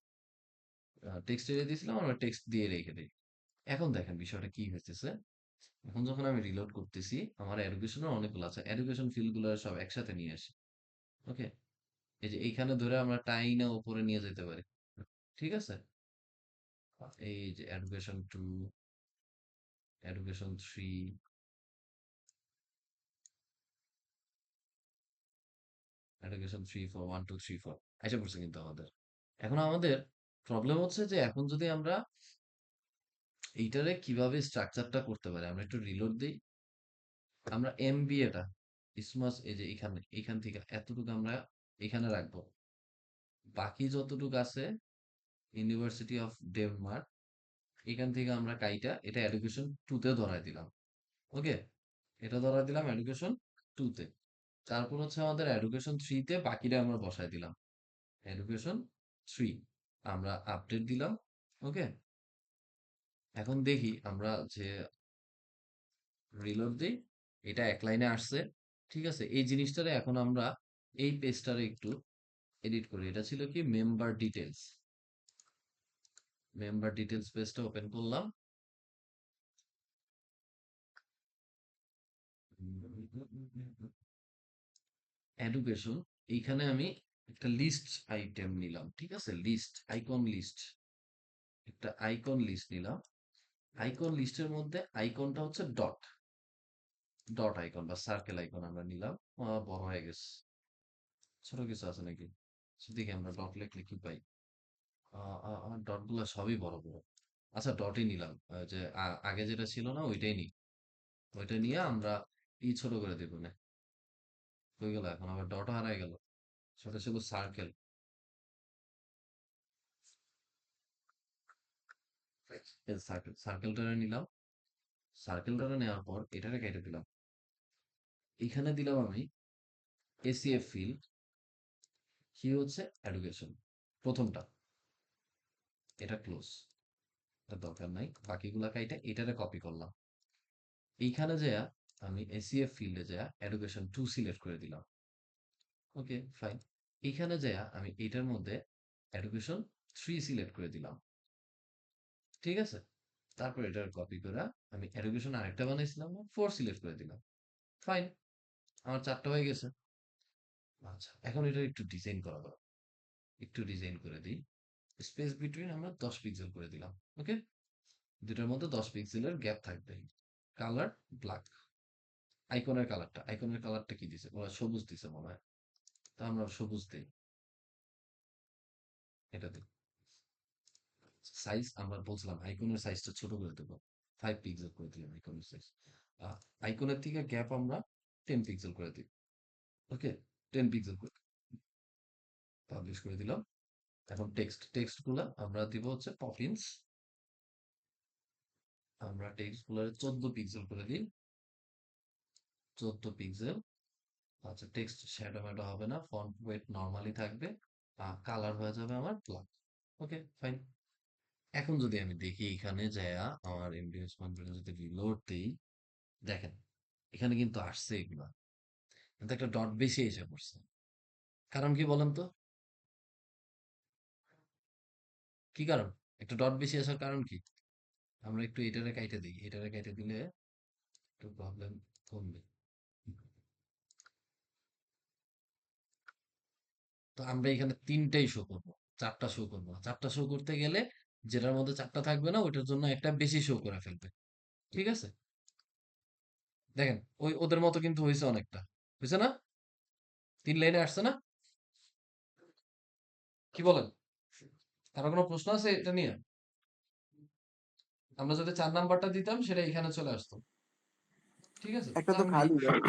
[SPEAKER 2] টেক্সট এরিয়া দিয়েছিলাম, আমরা টেক্সট দিয়ে রেখে দিই। এখন দেখেন বিষয়টা কি হইতেছে, এখন যখন আমি রিলোড করতেছি, আমার এডুকেশনের অনেকগুলো আছে, এডুকেশন ফিল্ড গুলো সব একসাথে নিয়ে আসি। ওকে, এই যে এইখানে ধরে আমরা টাইনা উপরে নিয়ে যেতে পারি। ঠিক আছে, এই যে education two, education three, education three four, one two three four এসে পড়ছে কিন্তু আমাদের। এখন আমাদের প্রবলেম হচ্ছে যে এখন যদি আমরা এইটারে কিভাবে স্ট্রাকচারটা করতে পারি, আমরা একটু রিলোড দিই। আমরা এমবিএটা ইসমাস, এই যে এখানে, এখান থেকে এতটুকু আমরা এখানে রাখবো, বাকি যতটুকু আছে ইউনিভার্সিটি অফ ডেনমার্ক, এখান থেকে আমরা কাইটা এটা এডুকেশন টু তে ধরাই দিলাম। ওকে, এটা ধরাই দিলাম এডুকেশন টু তে। তারপর হচ্ছে আমাদের এডুকেশন থ্রি তে বাকিটা আমরা বসাই দিলাম, এডুকেশন থ্রি আমরা আপডেট দিলাম। ওকে, এখন দেখি আমরা যে রিলোড দিই, এটা এক লাইনে আসছে। ঠিক আছে, এই জিনিসটারে এখন আমরা এই পেজটারে একটু এডিট করি। এটা ছিল কি মেম্বার ডিটেলস, মেম্বার ডিটেলস পেজটা ওপেন করলাম। এডুকেশন, এইখানে আমি একটা লিস্ট আইটেম নিলাম, ঠিক আছে, লিস্ট আইকন লিস্ট, একটা আইকন লিস্ট নিলাম। আইকন লিস্টের মধ্যে আইকনটা হচ্ছে ডট, ডট আইকন বা সার্কেল আইকন আমরা নিলাম। বড় হয়ে গেছে, ছোট কিছু আছে নাকি? দেখি আমরা ডট লিখলে কি পাই। ডট গুলা সবই বড় বড়। আচ্ছা ডটই নিলাম, যে আগে যেটা ছিল না ওইটাই নিই, ওইটা নিয়ে আমরা ছোট করে দেবো না, হয়ে গেল। এখন আবার ডট হারাই গেল, ছোট ছিল সার্কেল, সার্কেলটা নিলাম। সার্কেলটা নেওয়ার পর এটাকে কেটে দিলাম, এখানে দিলাম আমি এসিএফ ফিল্ড, কি হচ্ছে এডুকেশন, প্রথমটা, এটা ক্লোজ, এটা দরকার নাই, বাকিগুলা কাইটা এটারে কপি করলাম। এইখানে যায়া আমি এসিএফ ফিল্ডে যায়া এডুকেশন টু সিলেক্ট করে দিলাম। ওকে ফাইন, এইখানে যায়া আমি এটার মধ্যে এডুকেশন থ্রি সিলেক্ট করে দিলাম। ঠিক আছে, তারপর এটার কপি করে আমি এডুকেশন আরেকটা বানাইছিলাম, ফোর সিলেক্ট করে দিলাম। ফাইন, আমার চারটা হয়ে গেছে। আচ্ছা, এখন এটা একটু ডিজাইন করা যাক। একটু ডিজাইন করে দিই। স্পেস বিটুইন আমরা 10 পিক্সেল করে দিলাম। ওকে? দুটার মধ্যে 10 পিক্সেলের গ্যাপ থাকবে। Colour black. আইকনের কালারটা কি দিছে? ওরা সবুজ দিছে মনে হয়। তা আমরা সবুজ দেই। এটা দিই। সাইজ আমরা বলছিলাম আইকনের সাইজটা ছোট করে দেবো। 5 পিক্সেল করে দিলাম আইকনের সাইজ। আইকনের থেকে গ্যাপ আমরা 10 পিক্সেল করে দিই। ওকে? 10 পিক্সেল করে পাবলিশ করে দিলাম। এখন টেক্সট গুলা আমরা দিব হচ্ছে পপিন্স। আমরা টেক্সট গুলা 14 পিক্সেল করে দিই। 14 পিক্সেল। আচ্ছা, টেক্সট শ্যাডো ম্যাডো হবে না, ফন্ট ওয়েট নরমালি থাকবে। কালার হয়ে যাবে আমার ব্ল্যাক। ওকে, ফাইন। এখন যদি আমি দেখি এখানে যায়া আমার এমডিএস কন্ট্রোলে যদি রিলোড দিই, দেখেন এখানে কিন্তু আসছে এগুলা, কিন্তু একটা ডট বেশি এসে পড়ছে। কারণ কি বলেন তো? কি কারণ? একটা ডট বেশি আসার কারণ কি? আমরা একটু এটারে কাইটে দিই, এটারে কাইটে দিলে একটু প্রবলেম কমবে। তো আমরা এখানে তিনটাই শো করবো, চারটা শো করবো না। চারটা শো করতে গেলে যেটার মধ্যে চারটা থাকবে না ওইটার জন্য একটা বেশি শো করে ফেলবে। ঠিক আছে? দেখেন ওই ওদের মতো কিন্তু হয়েছে অনেকটা, হয়েছে না? 3 লাইনে আসছে না? কি বলেন? কারো কোনো প্রশ্ন আছে এটা নিয়ে? আমরা যদি 4 নাম্বারটা দিতাম সেটা এখানে চলে আসতো। ঠিক আছে,
[SPEAKER 3] একটা
[SPEAKER 2] তো
[SPEAKER 3] তো
[SPEAKER 2] আমি
[SPEAKER 3] খালি ভাই।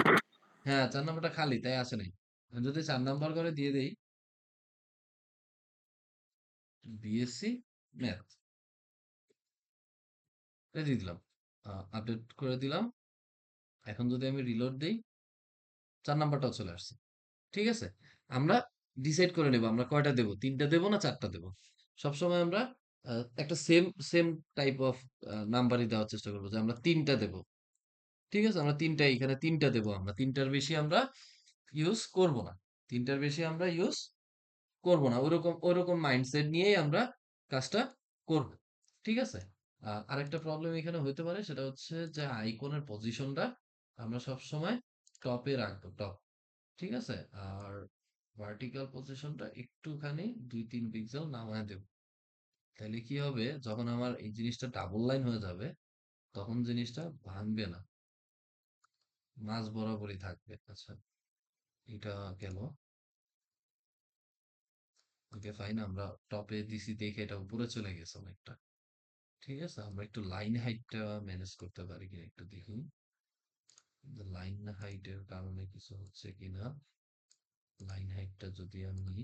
[SPEAKER 2] হ্যাঁ, 4 নাম্বারটা খালি তাই আসে নাই। আমি যদি 4 নাম্বার করে দিয়ে দেই, বিএসসি ম্যাথ দিয়ে দিলাম, আপডেট করে দিলাম। এখন যদি আমি রিলোড দিই, 4 নাম্বারটাও চলে আসছে। ঠিক আছে, আমরা ডিসাইড করে নেব আমরা কয়টা দেব, 3টা দেব না 4টা দেব। সবসময় আমরা একটা সেম সেম টাইপ অফ নাম্বারই দেওয়ার চেষ্টা করবো, যে আমরা 3টা দেব। ঠিক আছে, আমরা তিনটা এখানে 3টা দেব, আমরা 3টার বেশি আমরা ইউজ করব না। 3টার বেশি আমরা ইউজ করব না, ওইরকম ওইরকম মাইন্ডসেট নিয়েই আমরা কাজটা করব। ঠিক আছে। আরেকটা প্রবলেম এখানে হতে পারে, সেটা হচ্ছে যে আইকনের পজিশনটা আমরা সব সময় টপে রাখবো, টপ। ঠিক আছে, আর ভার্টিক্যাল পজিশনটা একটুখানি 2-3 পিক্সেল নামায় দেব। তাহলে কি হবে, যখন আমার এই জিনিসটা ডাবল লাইন হয়ে যাবে তখন জিনিসটা ভাঙবে না, মাঝ বরাবরই থাকবে। আচ্ছা, এটা গেল। ওকে, ফাইন। আমরা টপে দিছি দেখে এটা উপরে চলে গেছে অনেকটা। ঠিক আছে, আমরা একটু লাইন হাইটটা ম্যানেজ করতে পারি কিনা একটু দেখি। লাইন হাইটের কারণে কিছু হচ্ছে কিনা। লাইন হাইটটা যদি আমি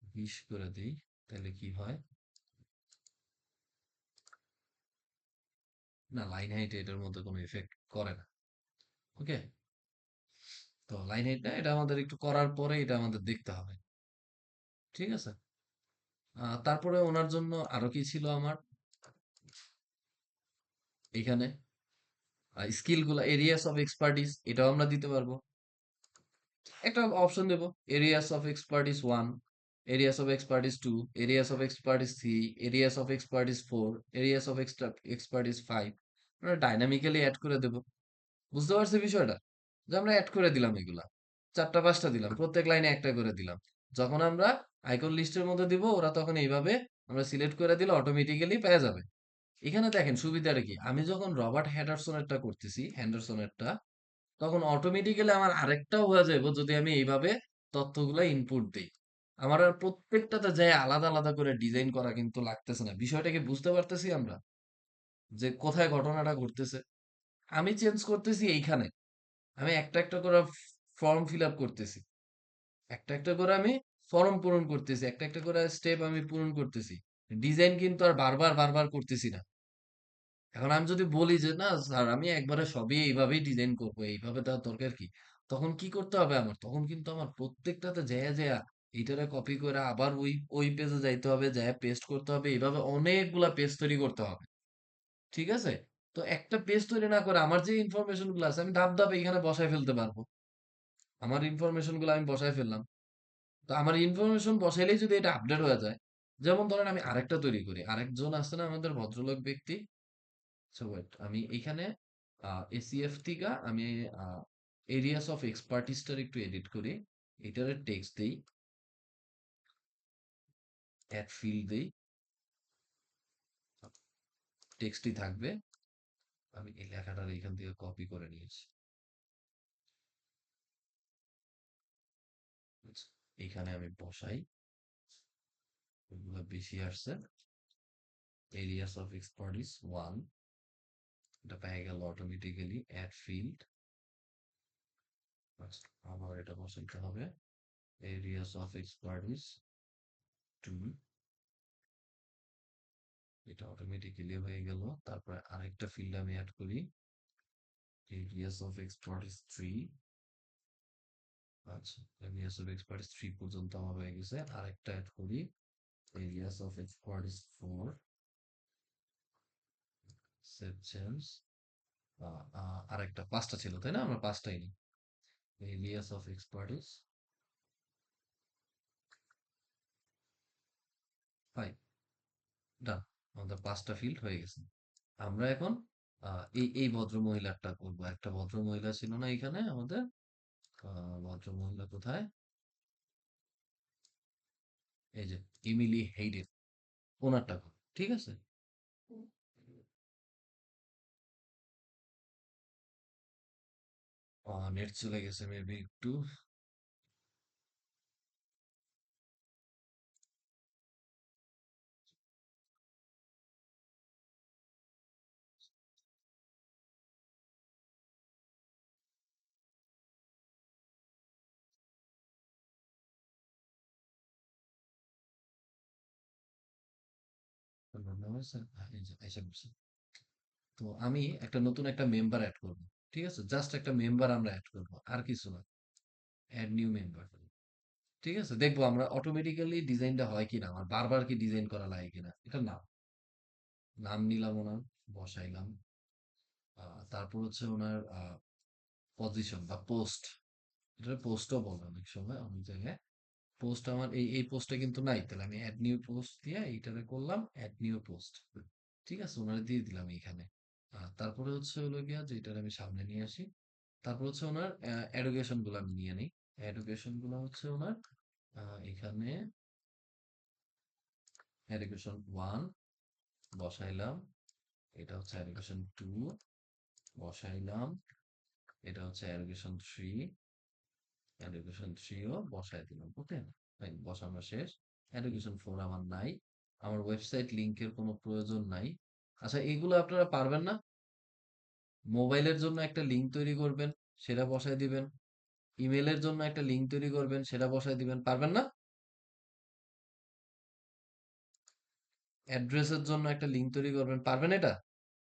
[SPEAKER 2] 20 করে দিই তাহলে কি হয়? না, লাইন হাইট এটার মধ্যে কোনো এফেক্ট করে না। ওকে, তো লাইন হাইটটা এটা আমাদের একটু করার পরে এটা আমাদের দেখতে হবে। ঠিক আছে। তারপরে ওনার জন্য আরো কি ছিল আমার এখানে, স্কিল গুলা, এরিয়াস অফ এক্সপার্টিস, এটাও আমরা দিতে পারবো। একটা অপশন দেব, areas of expertise 1, areas of expertise 2, areas of expertise 3, areas of expertise 4, areas of expertise 5। আমরা ডাইনামিক্যালি অ্যাড করে দেব। বুঝতে পারছি বিষয়টা? যে আমরা অ্যাড করে দিলাম এগুলা, 4টা 5টা দিলাম, প্রত্যেক লাইনে একটা করে দিলাম। যখন আমরা আইকন লিস্টের মধ্যে দিব ওরা তখন এইভাবে আমরা সিলেক্ট করে দিলে অটোমেটিক্যালি পেয়ে যাবে। এখানে দেখেন সুবিধাটা কি, আমি যখন রবার্ট হ্যান্ডারসনেরটা করতেছি, হ্যান্ডারসনেরটা, তখন অটোমেটিক্যালি আমার আরেকটাও হয়ে যাবে যদি আমি এইভাবে তথ্যগুলা ইনপুট দিই। আমার আর প্রত্যেকটাতে যাই আলাদা আলাদা করে ডিজাইন করা কিন্তু লাগতেছে না। বিষয়টা কি বুঝতে পারতেছি আমরা, যে কোথায় ঘটনাটা ঘটতেছে? আমি চেঞ্জ করতেছি এইখানে, আমি একটা একটা করে ফর্ম ফিল আপ করতেছি, একটা একটা করে আমি ফর্ম পূরণ করতেছি, একটা একটা করে স্টেপ আমি পূরণ করতেছি। ডিজাইন কিন্তু আর বারবার বারবার করতেছি না। এখন আমি যদি বলি যে না স্যার আমি একবারে সবই এইভাবেই ডিজাইন করবো, এইভাবে তার দরকার কি, তখন কি করতে হবে আমার? তখন কিন্তু আমার প্রত্যেকটাতে যেয়া যেয়া এইটারে কপি করে আবার ওই ওই পেজে যাইতে হবে, যায় পেস্ট করতে হবে, এইভাবে অনেকগুলা পেজ তৈরি করতে হবে। ঠিক আছে, তো একটা পেজ তৈরি না করে আমার যে ইনফরমেশন গুলো আছে আমি ধাপ ধাপ এখানে বসায় ফেলতে পারবো। আমার ইনফরমেশন গুলো আমি বসায় ফেললাম, তো আমার ইনফরমেশন বসাইলেই যদি এটা আপডেট হয়ে যায়, যেমন ধরেন আমি আরেকটা তৈরি করি, আরেকজন আছে না আমাদের ভদ্রলোক ব্যক্তি। সো ওয়েট, আমি এইখানে এসিএফ থেকে আমি এরিয়াস অফ এক্সপার্টিসটার একটু এডিট করি, এটার টেক্সট দেই, অ্যাড ফিল্ড দেই, টেক্সটই থাকবে। আমি এই লেখাটা এখান থেকে কপি করে নিয়েছি। আচ্ছা, এখানে আমি বসাই, ওগুলো বেশি আসছে। এরিয়াস অফ এক্সপার্টিস 1, এটা পেয়ে গেল অটোমেটিক্যালি। অ্যাড ফিল্ড, আচ্ছা আবার এটা বসাইতে হবে। এরিয়াস অফ এক্সপার্টিস 2, এটা অটোমেটিক্যালি হয়ে গেল। তারপরে আরেকটা ফিল্ড আমি অ্যাড করি, এরিয়াস অফ এক্সপার্টিস 3, আচ্ছা এরিয়াস অফ এক্সপার্টিস 3 পর্যন্ত আমার হয়ে গেছে। আরেকটা অ্যাড করি, areas of expertise 4, save change. আরেকটা 5টা ছিল তাই না, আমরা 5টাই নিই। এরিয়াস অফ এক্সপার্টিস 5, ডান। আমাদের 5টা ফিল্ড হয়ে গেছে। আমরা এখন এই এই ভদ্র মহিলাটা করবো। একটা ভদ্র মহিলা ছিল না এখানে আমাদের, ভদ্র মহিলা কোথায়, এই যে ইমিলি হেইডেন, ওনারটা করবো, ঠিক আছে। নেট চলে গেছে মেবি একটু। এই যে এসে বলছে। তো আমি একটা নতুন একটা মেম্বার অ্যাড করব, ঠিক আছে, জাস্ট একটা মেম্বার আমরা অ্যাড করব, আর কিছু না। অ্যাড নিউ মেম্বার, ঠিক আছে, দেখবো আমরা অটোমেটিক্যালি ডিজাইনটা হয় কিনা, আমার বারবার কি ডিজাইন করা লাগে কিনা। এটা নাম, নাম নিলাম ওনার, বসাইলাম। তারপর হচ্ছে ওনার পজিশন বা পোস্ট, এটা পোস্টও বলে অনেক সময় অনেক জায়গায়। পোস্ট আমার এই এই পোস্টটা কিন্তু নাই, তাহলে আমি অ্যাড নিউ পোস্ট দিয়ে এইটাতে করলাম অ্যাড নিউ পোস্ট, ঠিক আছে, ওনারে দিয়ে দিলাম এইখানে। তারপরে হচ্ছে হলো গিয়া যে এটার আমি সামনে নিয়ে আসি। তারপর হচ্ছে ওনার এডুকেশন গুলো আমি নিয়ে নিই। এডুকেশন গুলো হচ্ছে ওনার এখানে এডুকেশন 1 বসাইলাম, এটা হচ্ছে এডুকেশন 2 বসাইলাম, এটা হচ্ছে এডুকেশন 3, এডুকেশন 3ও বসাই দিলাম। ওকে, বসানো শেষ। এডুকেশন 4 আমার নাই, আমার ওয়েবসাইট লিংকের কোনো প্রয়োজন নাই। আচ্ছা এগুলো আপনারা পারবেন না? মোবাইলের জন্য একটা লিংক তৈরি করবেন, সেটা বসায় দিবেন। ইমেলের জন্য একটা লিংক তৈরি করবেন, সেটা বসায় দিবেন, পারবেন না? অ্যাড্রেসের জন্য একটা লিংক তৈরি করবেন, পারবেন এটা?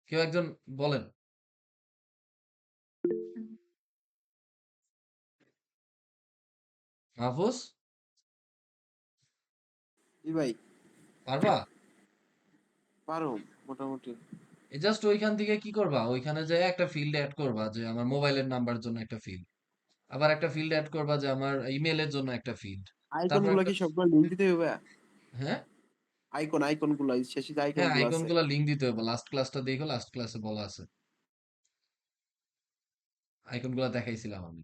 [SPEAKER 2] কেউ একজন বলেন। মাহফুজ,
[SPEAKER 3] জি ভাই,
[SPEAKER 2] পারবা?
[SPEAKER 3] পারো মোটামুটি।
[SPEAKER 2] জাস্ট ওইখান থেকে কি করবা, ওইখানে যে একটা ফিল্ড অ্যাড করবা যে আমার মোবাইলের নাম্বার জন্য একটা ফিল্ড, আবার একটা ফিল্ড অ্যাড করবা যে আমার ইমেলের জন্য একটা ফিল্ড,
[SPEAKER 3] আইকন
[SPEAKER 2] তারপর
[SPEAKER 3] গুলা
[SPEAKER 2] একটা,
[SPEAKER 3] কি সবগুলো লিঙ্ক দিতে হবে?
[SPEAKER 2] হ্যাঁ
[SPEAKER 3] আইকন আইকন গুলা শেষে যে আইকন
[SPEAKER 2] হ্যাঁ,
[SPEAKER 3] গুলো
[SPEAKER 2] আইকন
[SPEAKER 3] আছে।
[SPEAKER 2] গুলা লিঙ্ক দিতে হবে। লাস্ট ক্লাসটা দেখো, লাস্ট ক্লাসে বলা আছে, আইকন গুলা দেখাইছিলাম আমি।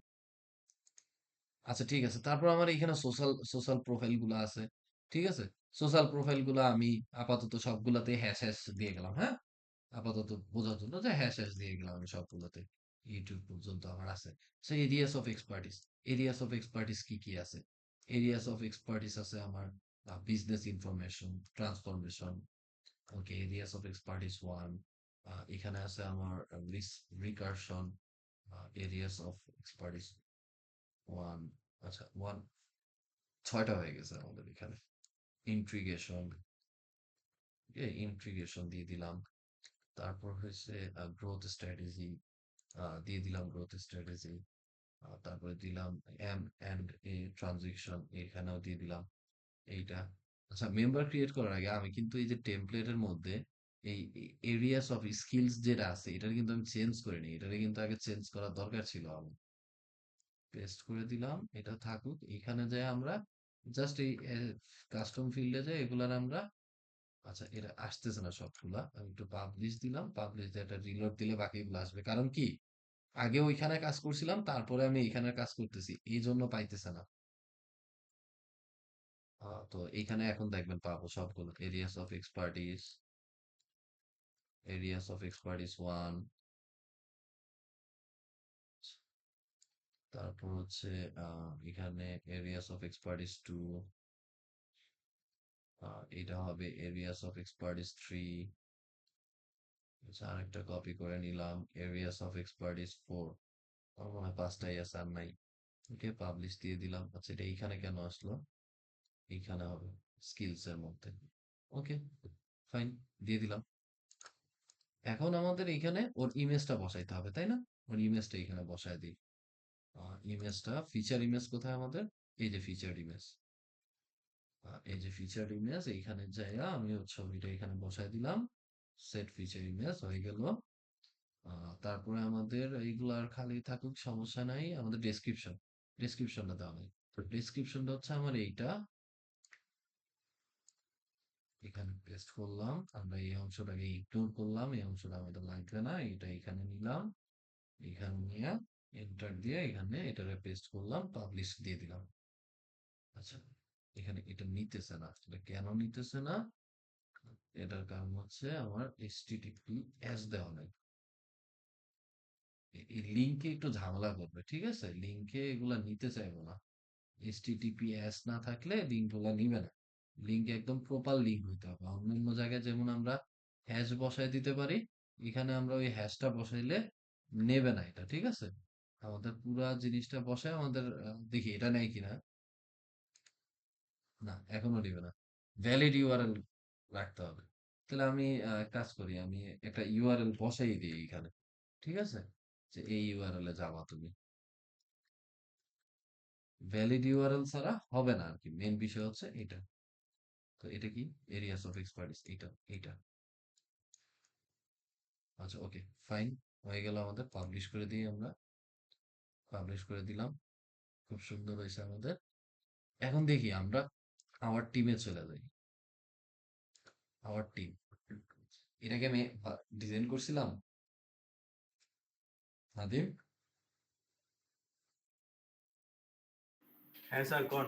[SPEAKER 2] আচ্ছা ঠিক আছে, তারপর আমার এখানে সোশ্যাল সোশ্যাল প্রোফাইল গুলা আছে, ঠিক আছে। সোশ্যাল প্রোফাইল গুলা আমি আপাতত সবগুলাতে হ্যাশ হ্যাশ দিয়ে গেলাম, হ্যাঁ, আপাতত বোঝার জন্য যে হ্যাশ হ্যাশ দিয়ে গেলাম আমি সবগুলোতে। ইউটিউব পর্যন্ত আমার আছে। So areas of expertise, areas of expertise কি কি আছে? এরিয়াস অফ এক্সপার্টিস আছে আমার business information, transformation, okay, areas of expertise 1। এখানে আছে আমার রিকারশন, এরিয়াস অফ এক্সপার্টিস 1, আচ্ছা 1, 6টা হয়ে গেছে আমাদের এখানে। ইন্ট্রিগেশন, ইন্ট্রিগেশন দিয়ে দিলাম। তারপর হচ্ছে গ্রোথ স্ট্র্যাটেজি, দিয়ে দিলাম গ্রোথ স্ট্র্যাটেজি। তারপরে দিলাম এম এন্ড এ ট্রানজিশন, এখানেও দিয়ে দিলাম এইটা। আচ্ছা মেম্বার ক্রিয়েট করার আগে আমি কিন্তু এই যে টেমপ্লেটের মধ্যে এই এরিয়াস অফ স্কিলস যেটা আছে এটা কিন্তু আমি চেঞ্জ করে নিই, এটা কিন্তু আগে চেঞ্জ করার দরকার ছিল আমার। পেস্ট করে দিলাম, এটা থাকুক। এখানে যাই আমরা জাস্ট এই কাস্টম ফিল্ডে যাই এগুলার আমরা, আচ্ছা এটা আসতেছে না সবগুলা, আমি একটু পাবলিশ দিলাম, পাবলিশ দিয়ে এটা রিলোড দিলে বাকিগুলো আসবে। কারণ কি, আগে ওইখানে কাজ করছিলাম, তারপরে আমি এইখানে কাজ করতেছি, এই জন্য পাইতেছে না। তো এইখানে এখন দেখবেন পাবো সবগুলো এরিয়াস অফ এক্সপার্টিস 1, তারপর হচ্ছে এখানে এরিয়াস অফ এক্সপার্টিস 2, এটা হবে এরিয়াস অফ এক্সপার্টিস 3। আচ্ছা, আরেকটা কপি করে নিলাম, এরিয়াস অফ এক্সপার্টিস 4। আমার মনে হয় 5টাই আছে, আর নাই। ওকে, পাবলিশ দিয়ে দিলাম। আচ্ছা, এটা এইখানে কেন আসলো? এইখানে হবে স্কিলস এর মধ্যে। ওকে, ফাইন, দিয়ে দিলাম। এখন আমাদের এইখানে ওর ইমেজটা বসাইতে হবে, তাই না? ওর ইমেজটা এখানে বসায় দিই। ইমেজটা, ফিচার ইমেজ কোথায় আমাদের? এই যে ফিচার ইমেজ, এইখানে যাইয়া আমি ওর ছবিটা এখানে বসায় দিলাম। সেট ফিচার ইমেজ হয়ে গেল। তারপরে আমাদের এইগুলো আর খালি থাকুক, সমস্যা নাই। আমাদের ডেসক্রিপশনটা দেওয়া নেই। তো ডেসক্রিপশনটা হচ্ছে আমার এইটা, এখানে পেস্ট করলাম। আমরা এই অংশটাকে ইগনোর করলাম, এই অংশটা আমাদের লাগবে না, এটা এখানে নিলাম। এখানে নিয়ে এন্টার দিয়ে এখানে এটারে পেস্ট করলাম, পাবলিশ দিয়ে দিলাম। আচ্ছা, এখানে এটা নিতেছে না, এটা কেন নিতেছে না? এটার কারণ হচ্ছে আমার HTTPS দেওয়া নাই। এই লিঙ্কে একটু ঝামেলা করবে, ঠিক আছে? লিঙ্কে এগুলা নিতে চাইবো না। HTTPS না থাকলে লিঙ্ক গুলা নিবে না। লিঙ্ক একদম প্রপার লিঙ্ক হইতে হবে। অন্যান্য জায়গায় যেমন আমরা হ্যাশ বসায় দিতে পারি, এখানে আমরা ওই হ্যাশটা বসাইলে নেবে না এটা, ঠিক আছে? আমাদের পুরা জিনিসটা বসায় আমাদের দেখি এটা নেয় কিনা। না, এখনো নিবে না। ভ্যালিড ইউআরএল রাখতে হবে। তাহলে আমি কাজ করি, আমি একটা ইউআরএল বসাই দিই এখানে, ঠিক আছে? যে এই ইউআরএল এ যাবা তুমি। ভ্যালিড ইউআরএল ছাড়া হবে না আর কি, মেন বিষয় হচ্ছে এটা। তো এটা কি? এরিয়াস অফ এক্সপার্টিস, এইটা। আচ্ছা, ওকে, ফাইন, হয়ে গেল আমাদের। পাবলিশ করে দিই আমরা। পাবলিশ করে দিলাম, খুব সুন্দর হয়েছে আমাদের। এখন দেখি আমরা আওয়ার টিমে চলে যাই। আওয়ার টিম, এটাকে আমি ডিজাইন করছিলাম, নাদিম।
[SPEAKER 4] হ্যাঁ স্যার, কোন?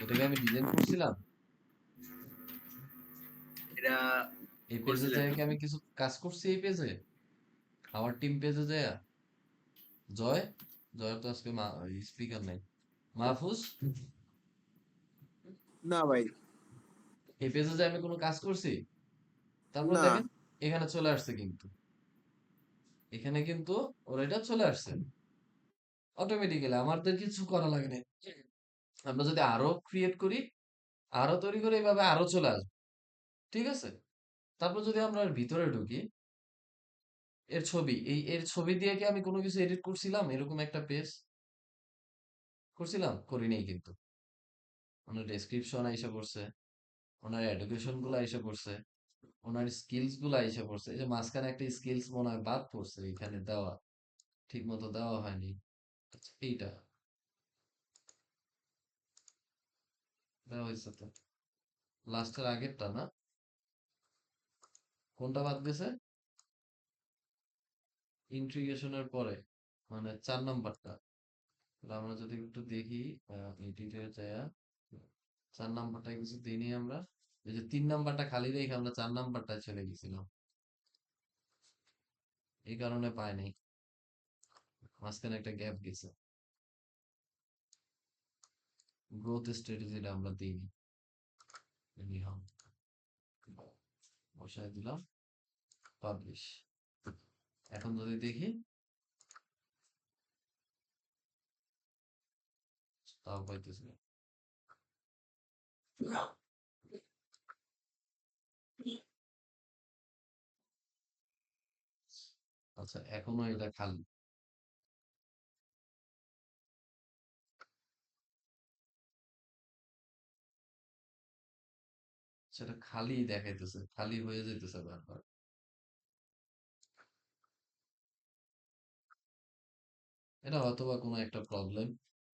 [SPEAKER 2] এটাকে আমি ডিজাইন করছিলাম।
[SPEAKER 4] এটা
[SPEAKER 2] এই পেজে
[SPEAKER 4] করছিলেন?
[SPEAKER 2] যাই কি আমি কিছু কাজ করছি এই পেজে? আওয়ার টিম পেজে যায় জয়, জয়ের তো আজকে স্পিকার নাই। মাহফুজ,
[SPEAKER 3] না ভাই,
[SPEAKER 2] এই পেজে যে আমি কোনো কাজ করছি? তারপর
[SPEAKER 3] না।
[SPEAKER 2] দেখেন এখানে চলে আসছে কিন্তু, এখানে কিন্তু ওর এটা চলে আসছে অটোমেটিক্যালি, আমাদের কিছু করা লাগে না। আমরা যদি আরো ক্রিয়েট করি, আরো তৈরি করে, এইভাবে আরো চলে আসবে, ঠিক আছে? তারপর যদি আমরা এর ভিতরে ঢুকি, এর ছবি দিয়ে কি আমি কোনো কিছু এডিট করছিলাম? এরকম একটা পেজ করছিলাম? করি নাই কিন্তু। ওনার ডেসক্রিপশন আইসা করছে, ওনার এডুকেশন গুলো আইসা করছে, ওনার স্কিলস গুলো আইসা করছে। এই যে মাঝখানে একটা স্কিলস মনে হয় বাদ পড়ছে, এখানে দেওয়া ঠিক মতো দেওয়া হয়নি। আচ্ছা, এইটা দেওয়া হয়েছে তো, লাস্টের আগেরটা না? কোনটা বাদ গেছে? ইন্ট্রিগেশনের পরে, মানে 4 নাম্বারটা। তাহলে আমরা যদি একটু দেখি, এডিটে যায় 4 নাম্বারটা কিছু দিইনি আমরা। এই যে 3 নাম্বারটা খালি রেখে আমরা 4 নাম্বারটা চলে গেছিলাম, এই কারণে পাই নাই, মাঝখানে একটা গ্যাপ গেছে। গ্রোথ স্ট্র্যাটেজিটা আমরা দিইনি। anyhow, বসায় দিলাম, পাবলিশ। এখন যদি দেখি, তাও পাইতেছি না। আচ্ছা, এখনো এটা খালি, সেটা খালি দেখাইতেছে, খালি হয়ে যেতেছে বারবার। এটা হয়তোবা কোনো একটা প্রবলেম,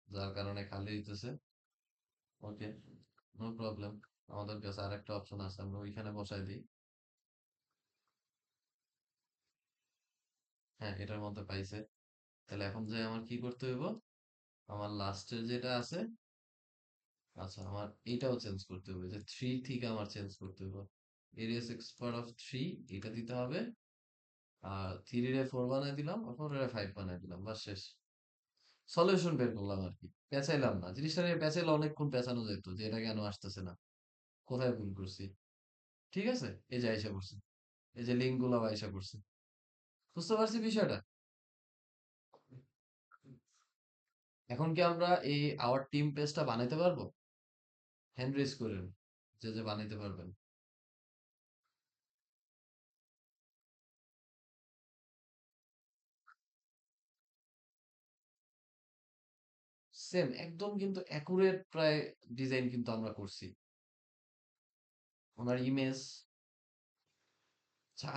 [SPEAKER 2] যার কারণে খালি দিতেছে। ওকে, নো প্রবলেম। আমাদের কাছে আরেকটা অপশন আছে, আমরা ওইখানে বসাই দিই। হ্যাঁ, এটার মধ্যে পাইছে। তাহলে এখন যে আমার কি করতে হইব, আমার লাস্টের যেটা আছে, আচ্ছা আমার এইটাও চেঞ্জ করতে হবে, যে 3 থেকে আমার চেঞ্জ করতে হবে। এরিয়া 6 part of 3 এটা দিতে হবে। আর 3 রে 4 বানাই দিলাম, আর 4 রে 5 বানাই দিলাম, বাস শেষ। সলিউশন বের করলাম আর কি, পেঁচাইলাম না জিনিসটা, নিয়ে পেঁচাইলে অনেকক্ষণ পেঁচানো যেত যে এটা কেন আসতেছে না, কোথায় ভুল করছি। ঠিক আছে, এই যে আইসা করছে, এই যে লিঙ্ক গুলো আইসা করছে। বুঝতে পারছি বিষয়টা। এখন কি আমরা এই আওয়ার টিম পেজটা বানাইতে পারবো? হ্যান্ড রেজ করেন যে যে বানাইতে পারবেন। সেম একদম কিন্তু অ্যাকুরেট প্রায় ডিজাইন কিন্তু আমরা করছি। ওনার ইমেজ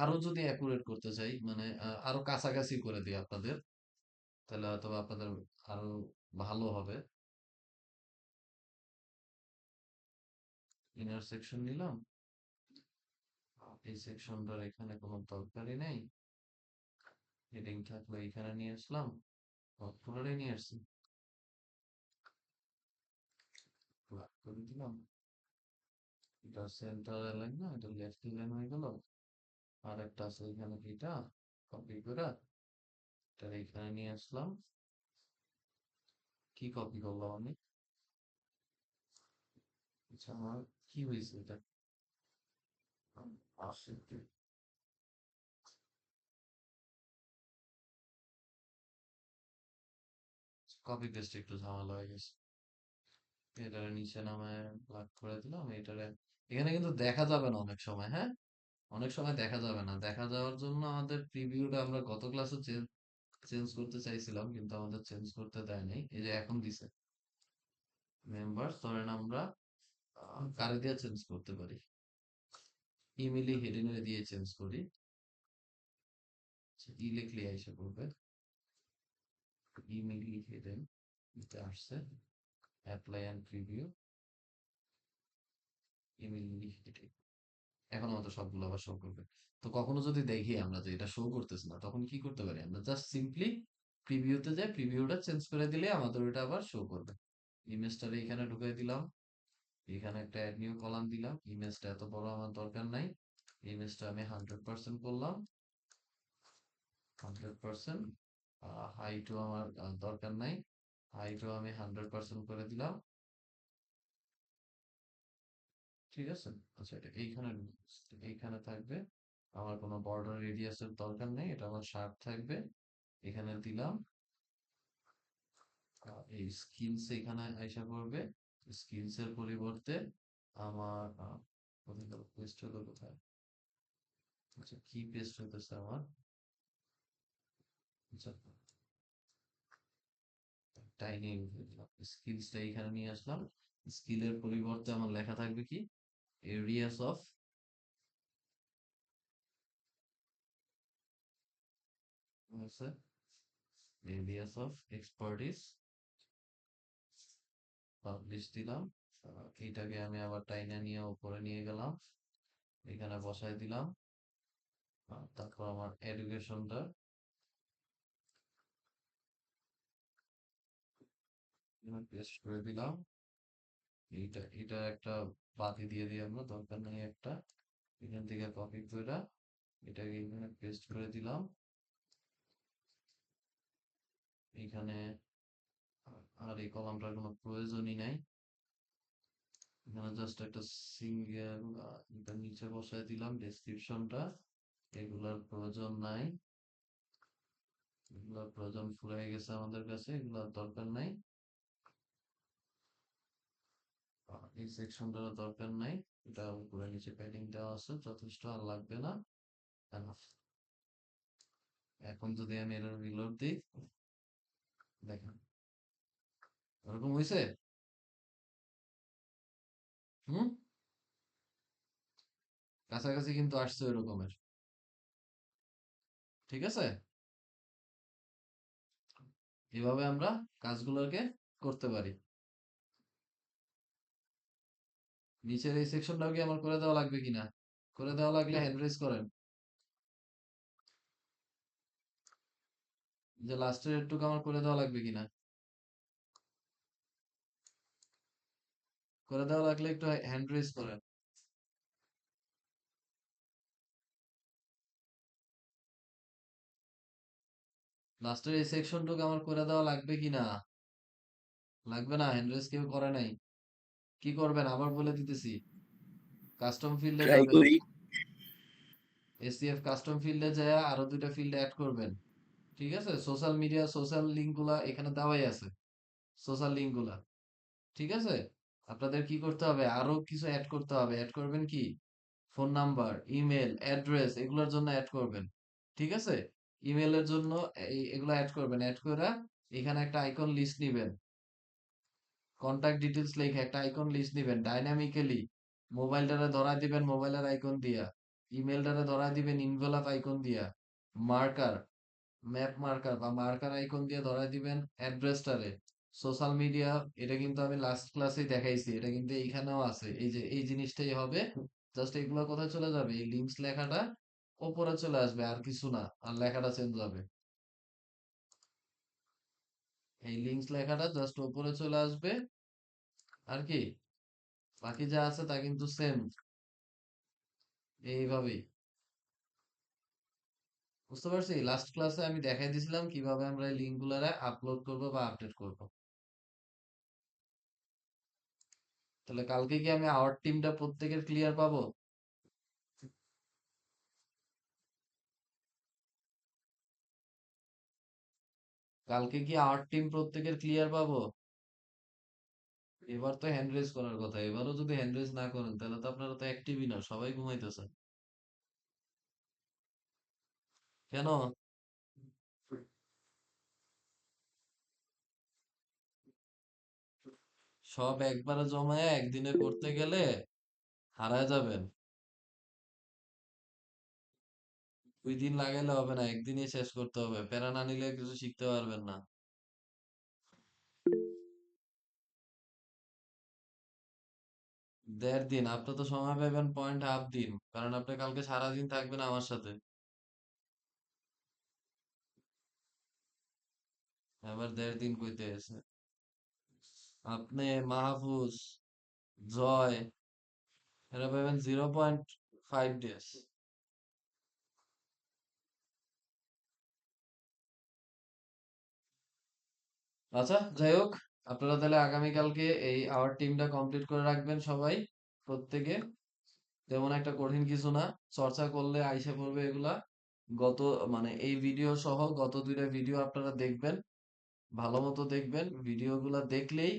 [SPEAKER 2] আরো যদি অ্যাকুরেট করতে চাই, মানে আরো কাছাকাছি করে দিই আপনাদের, তাহলে হয়তো আপনাদের আরো ভালো হবে। ইনার সেকশন নিলাম, এই সেকশনটার এখানে কোনো দরকারই নেই। হেডিং থাকলে এখানে নিয়ে আসলাম, পুরোটাই নিয়ে আসছি, black করে দিলাম। এটা সেন্টার লাইন না, এটা লেফট লাইন হয়ে গেল। আর একটা আছে এখানে, এটা কপি করে এটা এখানে নিয়ে আসলাম। কি কপি করলাম আমি? আচ্ছা আমার কি হয়েছে এটা? আসে কপি পেস্ট একটু ঝামেলা হয়ে গেছে। এটারে নিচে নামায় ব্লাক করে দিলাম। এটারে এখানে কিন্তু দেখা যাবে না অনেক সময়, হ্যাঁ, অনেক সময় দেখা যাবে না। দেখা যাওয়ার জন্য আমাদের প্রিভিউটা আমরা গত ক্লাসে চেঞ্জ করতে চাইছিলাম, কিন্তু আমাদের চেঞ্জ করতে দেয় নাই। এই যে এখন দিছে মেম্বার্স, ধরেন আমরা কারে দিয়ে চেঞ্জ করতে পারি, ইমিলি হেডেনে দিয়ে চেঞ্জ করি। ই লিখলে এসে পড়বে, ইমিলি হেডেন এটা আসছে, apply and preview, Emily Hayden. এখন আমাদের সবগুলো আবার শো করবে। তো কখনো যদি দেখি আমরা যে এটা শো করতেছে না, তখন কি করতে পারি, আমরা জাস্ট সিম্পলি প্রিভিউতে যাই, প্রিভিউটা চেঞ্জ করে দিলে আমাদের ওটা আবার শো করবে। ইমেজটারে এখানে ঢুকিয়ে দিলাম, এখানে একটা অ্যাড নিউ কলাম দিলাম। ইমেজটা এত বড় আমার দরকার নাই, ইমেজটা আমি 100% করলাম, 100%। হাইটও আমার দরকার নাই, হাইটও আমি 100% করে দিলাম। ঠিক আছে, আচ্ছা এটা এইখানে থাকবে। আমার কোনো বর্ডার রেডিয়াসের দরকার নেই, এটা আমার শার্প থাকবে। এখানে দিলাম। এই স্কিলস এখানে আইসা করবে, স্কিলস এর পরিবর্তে আমার কোথায় গেল, পেস্ট হলো কোথায়? আচ্ছা কি পেস্ট হইতেছে আমার? আচ্ছা টাইনি স্কিলসটা এখানে নিয়ে আসলাম। স্কিলের পরিবর্তে আমার লেখা থাকবে কি, areas of, areas of expertise, publish দিলাম। এইটাকে আমি আবার টাইনে নিয়ে উপরে নিয়ে গেলাম, এখানে বসাই দিলাম। তারপর আমার এডুকেশনটা পেস্ট করে দিলাম। এটা একটা বাতি দিয়ে দিই আমরা, দরকার নেই একটা। এখান থেকে কপি করে এটাকে এখানে পেস্ট করে দিলাম। এখানে আর এই কলামটার কোনো প্রয়োজনই নাই। এখানে জাস্ট একটা সিঙ্গেল এটা নিচে বসায় দিলাম ডেসক্রিপশনটা। এগুলার প্রয়োজন নাই, এগুলার প্রয়োজন ফুরাই গেছে আমাদের কাছে, এগুলার দরকার নাই। এই সেকশনটার দরকার নাই, এটা উপরে নিচে প্যাডিং দেওয়া আছে, যথেষ্ট, আর লাগবে না। Enough। এখন যদি আমি এর রিলোড দিই, দেখেন ওরকম হয়েছে। হুম, কাছাকাছি কিন্তু আসছে ওই রকমের। ঠিক আছে, এভাবে আমরা কাজগুলোকে করতে পারি। নিচের এই সেকশনটাও কি আমার করে দেওয়া লাগবে কিনা? করে দেওয়া লাগলে হ্যান্ড রেজ করেন। যে লাস্টের একটু আমার করে দেওয়া লাগবে কিনা, করে দেওয়া লাগলে একটু হ্যান্ড রেজ করেন। লাস্টের এই সেকশনটুকু আমার করে দেওয়া লাগবে কিনা, লাগবে না? হ্যান্ড রেজ কেউ করে নাই? কি করবেন আবার বলে দিতেছি, কাস্টম ফিল্ডে
[SPEAKER 3] ট্রাই
[SPEAKER 2] যাবেন,
[SPEAKER 3] করি।
[SPEAKER 2] এসিএফ কাস্টম ফিল্ডে যায় আরো দুইটা ফিল্ড অ্যাড করবেন। ঠিক আছে, সোশ্যাল মিডিয়া সোশ্যাল লিঙ্ক গুলা এখানে দেওয়াই আছে, সোশ্যাল লিঙ্ক গুলা। ঠিক আছে, আপনাদের কি করতে হবে, আরো কিছু অ্যাড করতে হবে। অ্যাড করবেন কি, ফোন নাম্বার, ইমেল, অ্যাড্রেস, এগুলোর জন্য অ্যাড করবেন। ঠিক আছে, ইমেলের জন্য এগুলো অ্যাড করবেন। অ্যাড করে এখানে একটা আইকন লিস্ট নিবেন, কন্টাক্ট ডিটেলস লিখে একটা আইকন লিস্ট দিবেন ডাইনামিক্যালি। মোবাইলটারে ধরায় দিবেন মোবাইলের আইকন দিয়া, ইমেলটারে ধরায় দিবেন ইনভেলপ আইকন দিয়া, মার্কার, ম্যাপ মার্কার বা মার্কার আইকন দিয়ে ধরায় দিবেন অ্যাড্রেসটারে। সোশ্যাল মিডিয়া, এটা কিন্তু আমি লাস্ট ক্লাসেই দেখাইছি, এটা কিন্তু এইখানেও আছে, এই যে এই জিনিসটাই হবে। জাস্ট এগুলো কোথায় চলে যাবে, এই লিঙ্কস লেখাটা ওপরে চলে আসবে, আর কিছু না, আর লেখাটা চেঞ্জ হবে। এই লিঙ্কস লেখাটা জাস্ট ওপরে চলে আসবে, আর কি বাকি যা আছে তা কিন্তু সেম, এইভাবেই। বুঝতে পারছি, লাস্ট ক্লাসে আমি দেখাই দিয়েছিলাম কিভাবে আমরা এই লিঙ্ক গুলারে আপলোড করবো বা আপডেট করব। তাহলে কালকে কি আমি আওয়ার টিমটা প্রত্যেকের ক্লিয়ার পাবো? কালকে কি আওয়ার টিম প্রত্যেকের ক্লিয়ার পাবো? এবার তো হ্যান্ড রেজ করার কথা, এবারও যদি হ্যান্ড রেজ না করেন তাহলে তো আপনারা তো অ্যাক্টিভই না, সবাই ঘুমাইতেছে। কেন? সব একবারে জমায়ে একদিনে করতে গেলে হারায় যাবেন। 2 দিন লাগাইলে হবে না, একদিনই শেষ করতে হবে, প্যারা না নিলে কিছু শিখতে পারবেন না। 1.5 দিন? আপনি তো সময় পাবেন 0.5 দিন, কারণ আপনি কালকে সারাদিন থাকবেন আমার সাথে। আবার 1.5 দিন কইতে আছে, আপনি, মাহফুজ, জয়, এরা পাবেন 0.5 ডেজ। আচ্ছা, যাই হোক, আপনারা তাহলে আগামীকালকে এই আওয়ার টিমটা কমপ্লিট করে রাখবেন সবাই, প্রত্যেকে। তেমন একটা কঠিন কিছু না, চর্চা করলে আইসা পড়বে এগুলা। গত মানে এই ভিডিও সহ গত 2টা ভিডিও আপনারা দেখবেন, ভালো মতো দেখবেন, ভিডিওগুলা দেখলেই